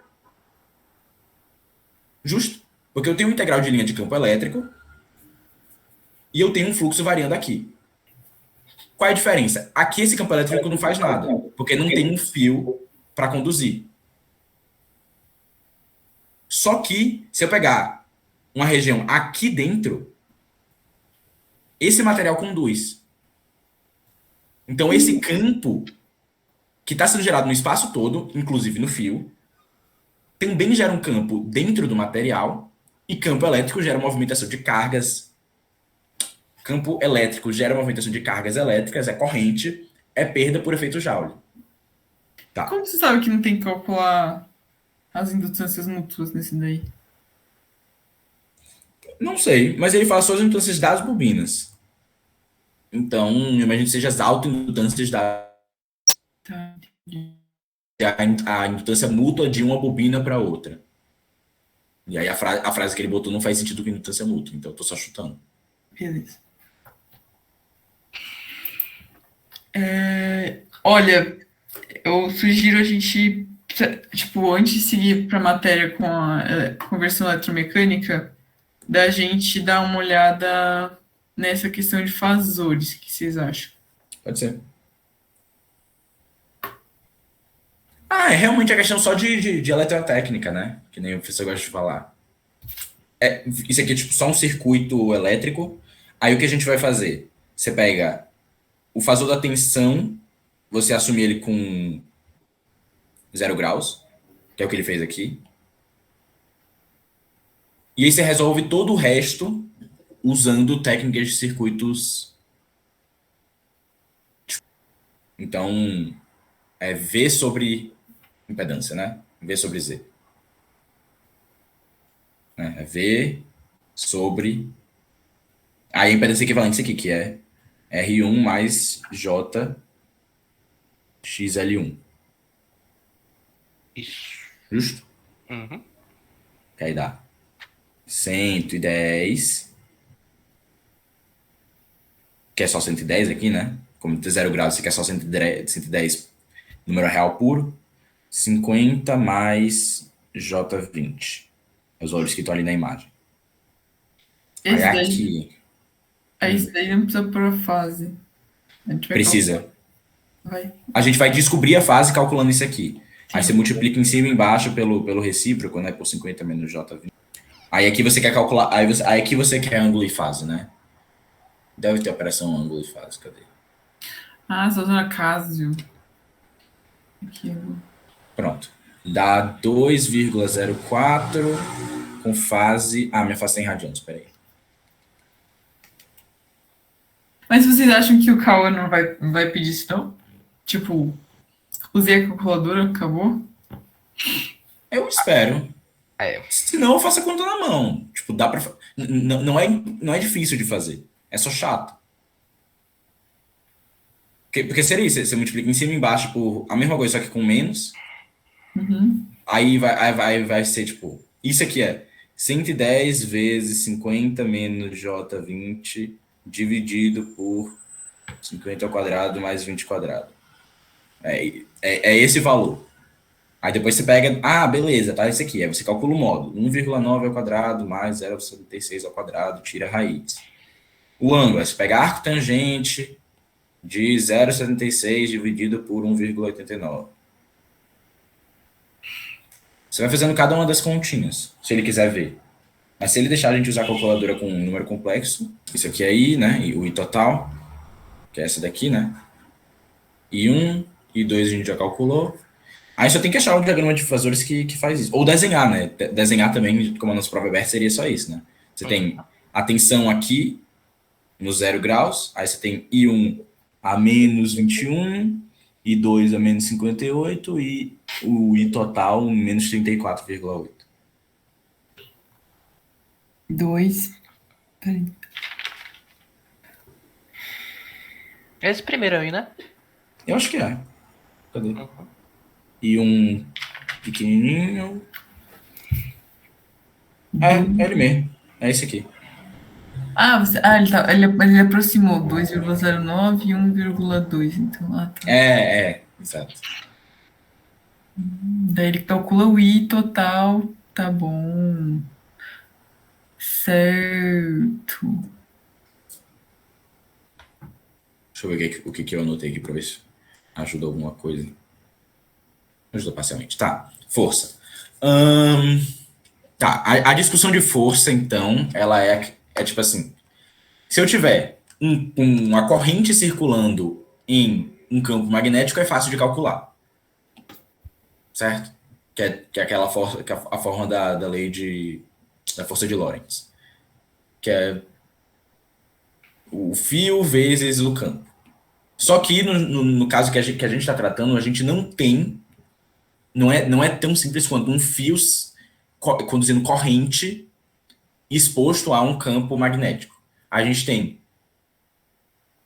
Justo? Porque eu tenho um integral de linha de campo elétrico e eu tenho um fluxo variando aqui. Qual é a diferença? Aqui esse campo elétrico não faz nada, porque não tem um fio para conduzir. Só que, se eu pegar uma região aqui dentro, esse material conduz. Então, esse campo que está sendo gerado no espaço todo, inclusive no fio, também gera um campo dentro do material, e campo elétrico gera movimentação de cargas. Campo elétrico gera movimentação de cargas elétricas, é corrente, é perda por efeito Joule. Tá. Como você sabe que não tem que calcular as indutâncias mútuas nesse daí? Não sei, mas ele fala só as indutâncias das bobinas. Então, eu imagino que seja as autoindutâncias da Tá, entendi. a indutância mútua de uma bobina para outra. E aí a frase que ele botou não faz sentido com indutância mútua, então eu tô só chutando. Beleza. Olha, eu sugiro a gente, tipo, antes de seguir para a matéria com a conversão eletromecânica, da gente dar uma olhada nessa questão de fasores. O que vocês acham? Pode ser. É realmente a questão só de eletrotécnica, né? Que nem o professor gosta de falar. Isso aqui é tipo só um circuito elétrico. Aí o que a gente vai fazer? Você pega o fasor da tensão, você assume ele com 0 graus, que é o que ele fez aqui. E aí você resolve todo o resto usando técnicas de circuitos. Então, é V sobre impedância, né? V sobre Z. É V sobre... Aí a impedância equivalente isso aqui, que é R1 mais J XL1. Isso. Justo? Uhum. Que aí dá 110, que é só 110 aqui, né? Como tem 0 graus, você quer só 110 número real puro. 50 mais J20. Os valores que estão ali na imagem. Aí Esse daí, aqui esse daí não precisa pôr a fase. A gente vai precisa. Vai. A gente vai descobrir a fase calculando isso aqui. Aí Sim. você multiplica em cima e embaixo pelo recíproco, né? Por 50 menos J20. Aí aqui você quer calcular. Aí aqui você quer ângulo e fase, né? Deve ter operação ângulo e fase. Cadê? Ah, só usando Casio. Aquilo. Pronto. Dá 2,04 com fase. Ah, minha fase tá em radianos, peraí. Mas vocês acham que o Cauã não vai pedir isso, não? Tipo, usei a calculadora, acabou? Eu espero. É, Se não, eu faço a conta na mão. Tipo, dá pra. Não é difícil de fazer. É só chato. Porque seria isso. Você multiplica em cima e embaixo por a mesma coisa, só que com menos. Uhum. Aí vai ser tipo. Isso aqui é 110 vezes 50 menos J20 dividido por 50 ao quadrado mais 20 ao quadrado. É esse valor. Aí depois você pega, beleza, tá esse aqui. Aí você calcula o módulo. 1,9 ao quadrado mais 0,76 ao quadrado, tira a raiz. O ângulo, você pega arco tangente de 0,76 dividido por 1,89. Você vai fazendo cada uma das continhas, se ele quiser ver. Mas se ele deixar a gente usar a calculadora com um número complexo, isso aqui é I, né? E o I total, que é essa daqui, né? I1, I2 a gente já calculou. Aí só tem que achar o diagrama de fasores que faz isso. Ou desenhar, né? Desenhar também, como a nossa prova aberta, seria só isso, né? Você tem a tensão aqui, no 0 graus. Aí você tem I1 a menos 21, I2 a menos 58 e o I total menos 34,8. 2. Peraí. esse primeiro aí, né? Eu acho que é. Cadê? E um pequenininho. É ele mesmo. É esse aqui. Ele aproximou 2,09 e 1,2. Então, tá. Exato. Daí ele calcula o I total. Tá bom. Certo. Deixa eu ver o que eu anotei aqui para ver se ajuda alguma coisa. Ajuda parcialmente. Tá. Força. Tá. A discussão de força, então, ela é tipo assim. Se eu tiver uma corrente circulando em um campo magnético, é fácil de calcular. Certo? Que é aquela força, que é a forma da lei da força de Lorentz. Que é o fio vezes o campo. Só que no caso que a gente está tratando, a gente não tem. Não é tão simples quanto um fio conduzindo corrente exposto a um campo magnético. A gente tem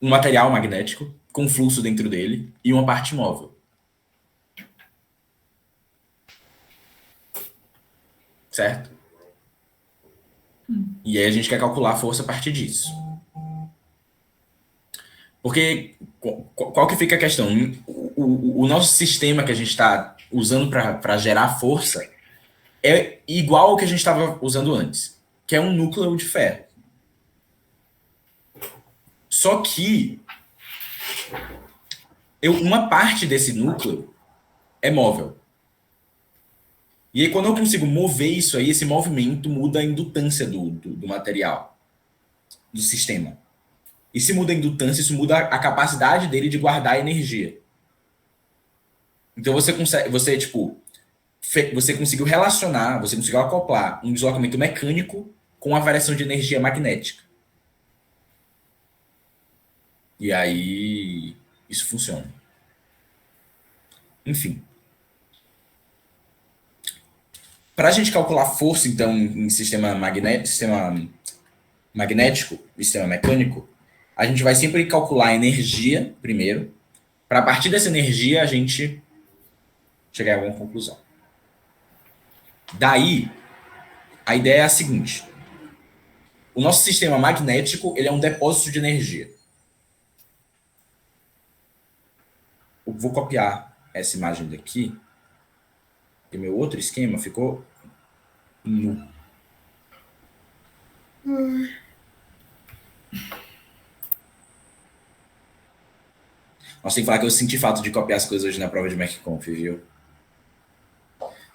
um material magnético com fluxo dentro dele e uma parte móvel. Certo? E aí a gente quer calcular a força a partir disso. Porque qual que fica a questão? O nosso sistema que a gente está usando para gerar força é igual ao que a gente estava usando antes, que é um núcleo de ferro. Só que uma parte desse núcleo é móvel. E aí, quando eu consigo mover isso aí, esse movimento muda a indutância do material, do sistema. E se muda a indutância, isso muda a capacidade dele de guardar energia. Então você consegue, você conseguiu relacionar, você conseguiu acoplar um deslocamento mecânico com a variação de energia magnética. E aí isso funciona. Enfim. Para a gente calcular força, então, em sistema magnético e sistema mecânico, a gente vai sempre calcular a energia primeiro, para a partir dessa energia a gente chegar a alguma conclusão. Daí, a ideia é a seguinte: o nosso sistema magnético ele é um depósito de energia. Eu vou copiar essa imagem daqui, e meu outro esquema ficou nu. Nossa, tem que falar que eu senti falta de copiar as coisas hoje na prova de MacConf, viu?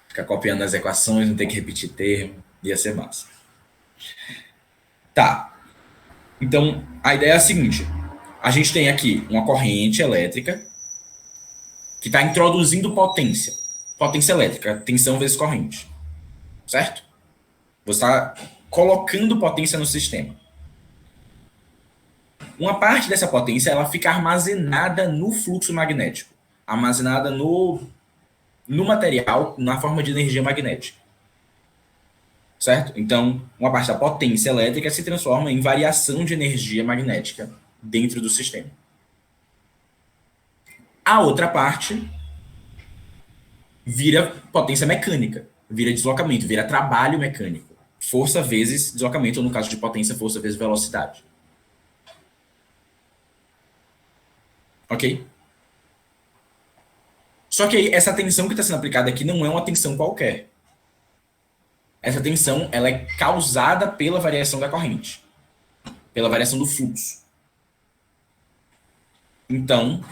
Ficar copiando as equações, não ter que repetir termo, ia ser massa. Tá. Então, a ideia é a seguinte: a gente tem aqui uma corrente elétrica que está introduzindo potência. Potência elétrica, tensão vezes corrente. Certo? Você está colocando potência no sistema. Uma parte dessa potência ela fica armazenada no fluxo magnético, armazenada no material, na forma de energia magnética. Certo? Então, uma parte da potência elétrica se transforma em variação de energia magnética dentro do sistema. A outra parte vira potência mecânica, vira deslocamento, vira trabalho mecânico. Força vezes deslocamento, ou no caso de potência, força vezes velocidade. Ok? Só que aí, essa tensão que está sendo aplicada aqui não é uma tensão qualquer. Essa tensão ela é causada pela variação da corrente, pela variação do fluxo. Então,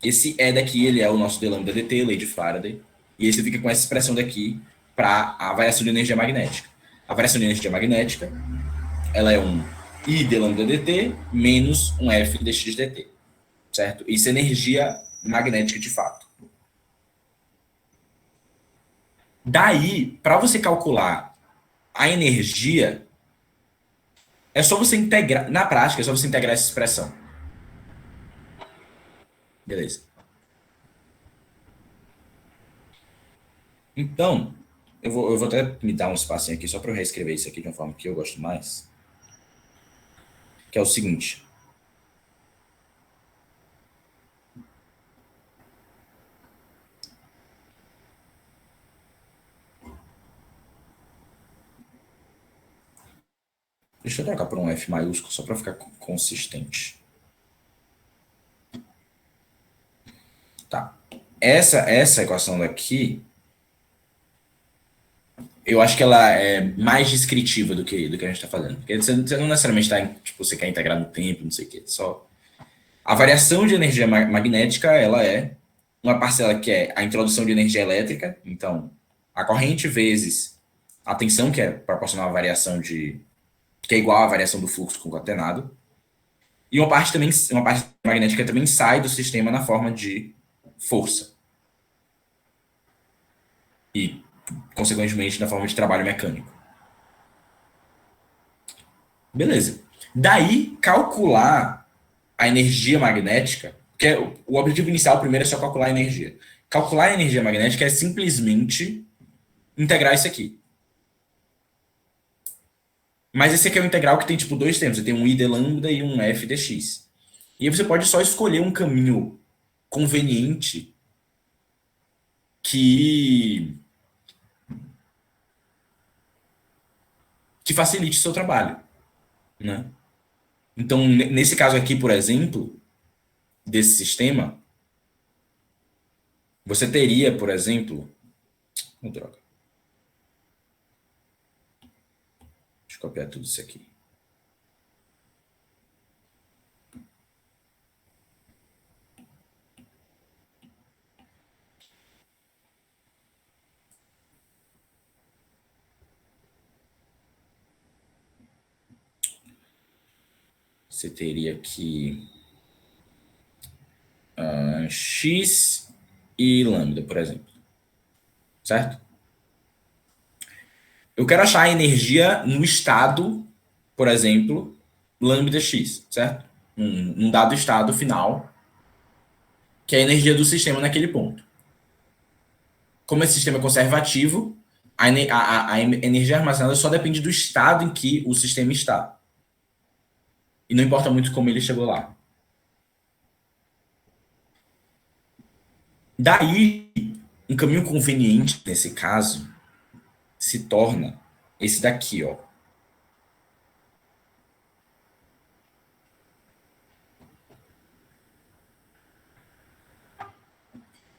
esse E daqui, ele é o nosso d lambda dt, lei de Faraday, e esse fica com essa expressão daqui para a variação de energia magnética. A variação de energia magnética, ela é um I d lambda dt menos um F dx dt, certo? Isso é energia magnética de fato. Daí, para você calcular a energia, é só você integrar, na prática, é só você integrar essa expressão. Beleza. Então, eu vou até me dar um espacinho aqui só para eu reescrever isso aqui de uma forma que eu gosto mais. Que é o seguinte. Deixa eu trocar por um F maiúsculo só para ficar consistente. Tá. Essa equação daqui, eu acho que ela é mais descritiva do que a gente está fazendo. Porque você não necessariamente está, tipo, você quer integrar no tempo, não sei o quê. Só a variação de energia magnética, ela é uma parcela que é a introdução de energia elétrica. Então, a corrente vezes a tensão, que é proporcional à variação que é igual à variação do fluxo concatenado. E uma parte magnética também sai do sistema na forma de força. E, consequentemente, na forma de trabalho mecânico. Beleza. Daí, calcular a energia magnética, que é o objetivo inicial primeiro é só calcular a energia. Calcular a energia magnética é simplesmente integrar isso aqui. Mas esse aqui é um integral que tem tipo dois termos. Você tem um I d lambda e um F dx. E aí você pode só escolher um caminho conveniente que facilite o seu trabalho, né? Então, nesse caso aqui, por exemplo, desse sistema, você teria, por exemplo... Oh, droga. Deixa eu copiar tudo isso aqui. você teria aqui x e lambda, por exemplo. Certo? Eu quero achar a energia no estado, por exemplo, lambda x, certo? Num dado estado final, que é a energia do sistema naquele ponto. Como esse sistema é conservativo, a energia armazenada só depende do estado em que o sistema está. E não importa muito como ele chegou lá. Daí, um caminho conveniente nesse caso se torna esse daqui, ó.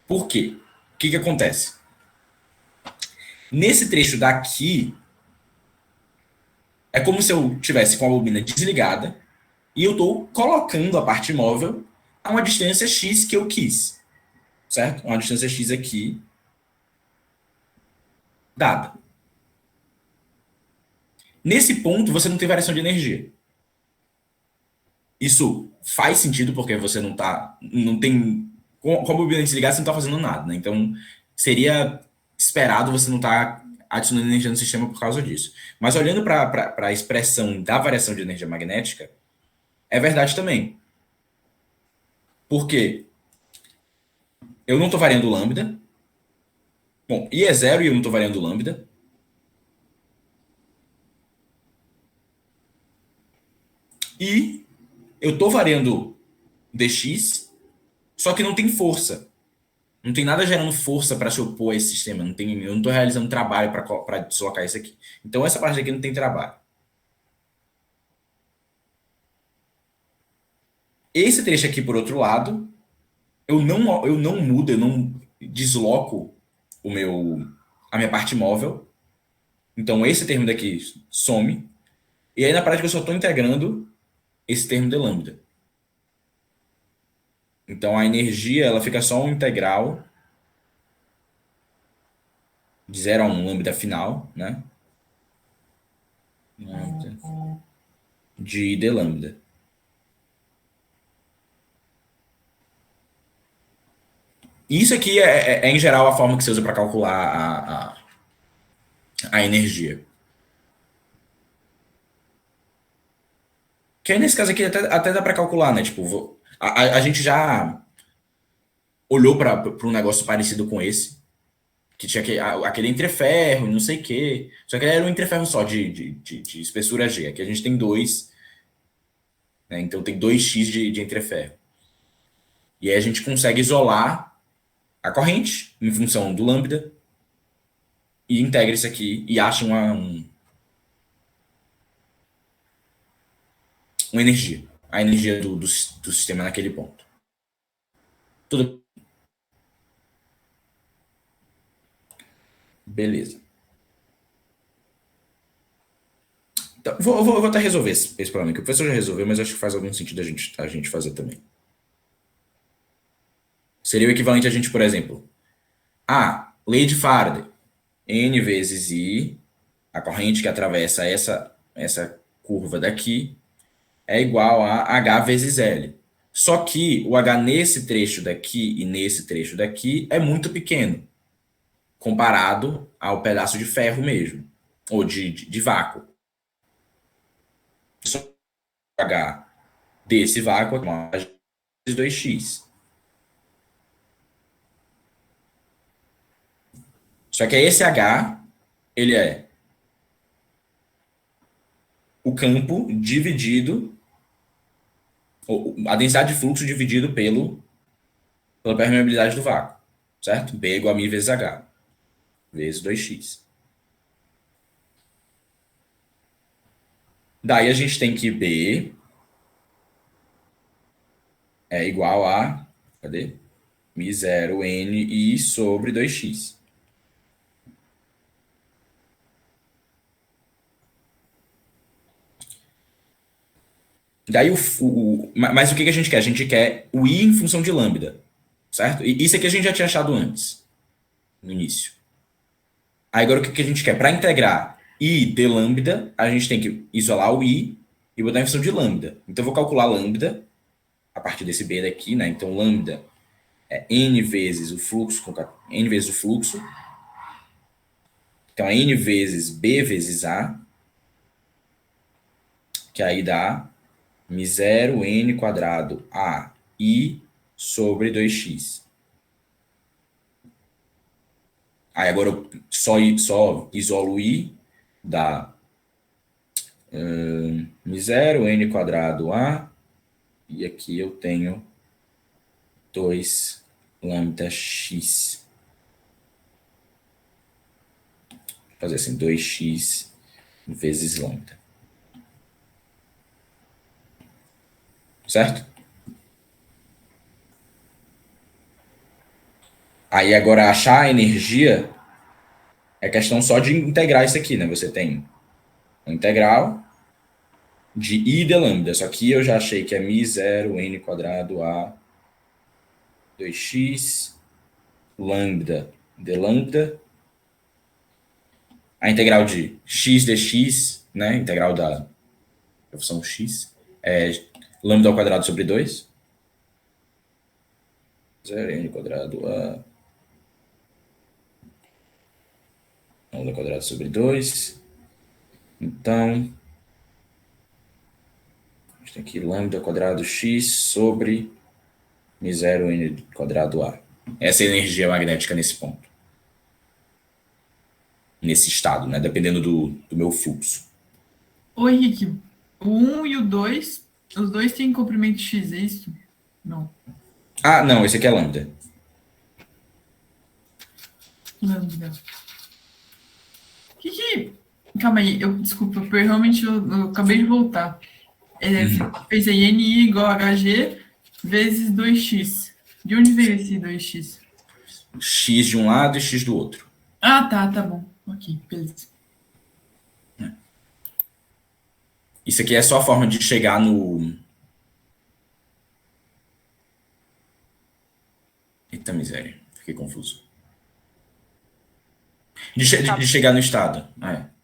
Por quê? O que acontece? Nesse trecho daqui, é como se eu tivesse com a bobina desligada e eu estou colocando a parte móvel a uma distância x que eu quis. Certo? Uma distância x aqui dada. Nesse ponto, você não tem variação de energia. Isso faz sentido porque você não tem, com a bobina desligada, você não está fazendo nada, né? Então, seria esperado você não estar adicionando energia no sistema por causa disso. Mas olhando para a expressão da variação de energia magnética, é verdade também. Por quê? Eu não estou variando lambda. Bom, I é zero e eu não estou variando lambda. E eu estou variando dx, só que não tem força. Não tem nada gerando força para se opor a esse sistema. Eu não estou realizando trabalho para deslocar isso aqui. Então, essa parte aqui não tem trabalho. Esse trecho aqui, por outro lado, eu não mudo, eu não desloco a minha parte móvel. Então, esse termo daqui some. E aí, na prática, eu só estou integrando esse termo de lambda. Então, a energia ela fica só um integral de 0 a 1 lambda final, né? De d lambda. Isso aqui em geral, a forma que você usa para calcular a energia. Que aí, nesse caso aqui, até dá para calcular, né? Tipo, a gente já olhou para um negócio parecido com esse, que tinha aquele entreferro, não sei o quê. Só que ele era um entreferro só de espessura G. Aqui a gente tem 2, né? Então tem 2x de entreferro. E aí a gente consegue isolar a corrente em função do lambda e integra isso aqui e acha uma energia. A energia do sistema naquele ponto. Tudo. Beleza. Então, vou até resolver esse problema, que o professor já resolveu, mas acho que faz algum sentido a gente fazer também. Seria o equivalente a gente, por exemplo, lei de Faraday, N vezes I, a corrente que atravessa essa curva daqui, é igual a H vezes L. Só que o H nesse trecho daqui e nesse trecho daqui é muito pequeno, comparado ao pedaço de ferro mesmo, ou de vácuo. Só H desse vácuo é 2x. Só que esse H, ele é o campo dividido, a densidade de fluxo dividido pela permeabilidade do vácuo, certo? B é igual a μ vezes H, vezes 2x. Daí a gente tem que B é igual a, cadê? μ0 n I sobre 2x. Daí mas o que a gente quer? A gente quer o I em função de lambda, certo? E isso aqui a gente já tinha achado antes, no início. Aí agora o que a gente quer? Para integrar I de lambda, a gente tem que isolar o I e botar em função de lambda. Então, eu vou calcular lambda a partir desse B daqui, né? Então, lambda é n vezes o fluxo, n vezes o fluxo. Então, é n vezes B vezes A, que aí dá μ0 n quadrado A I sobre 2x. Aí agora eu só isolo o I, dá μ0 n quadrado A, e aqui eu tenho 2 lambda x. Vou fazer assim, 2x vezes lambda. Certo? Aí agora achar a energia é questão só de integrar isso aqui, né? Você tem a integral de I de lambda, só que eu já achei que é μ0 n quadrado A 2x lambda de lambda. A integral de x dx, né? Integral da função x, é lambda ao quadrado sobre 2. 0 n quadrado A lambda ao quadrado sobre 2. Então, a gente tem aqui lambda ao quadrado x sobre μ0 n quadrado A. Essa é a energia magnética nesse ponto. Nesse estado, né? Dependendo do meu fluxo. Ô, Henrique, o 1 e o 2, os dois têm comprimento X, é isso? Não. Ah, não, esse aqui é lambda. Lambda. Calma aí, desculpa, realmente eu acabei de voltar. Fez aí NI igual a HG vezes 2x. De onde veio esse 2x? X de um lado e x do outro. Ah, tá bom. Ok, beleza. Isso aqui é só a forma de chegar no... Eita miséria, fiquei confuso. De chegar no estado.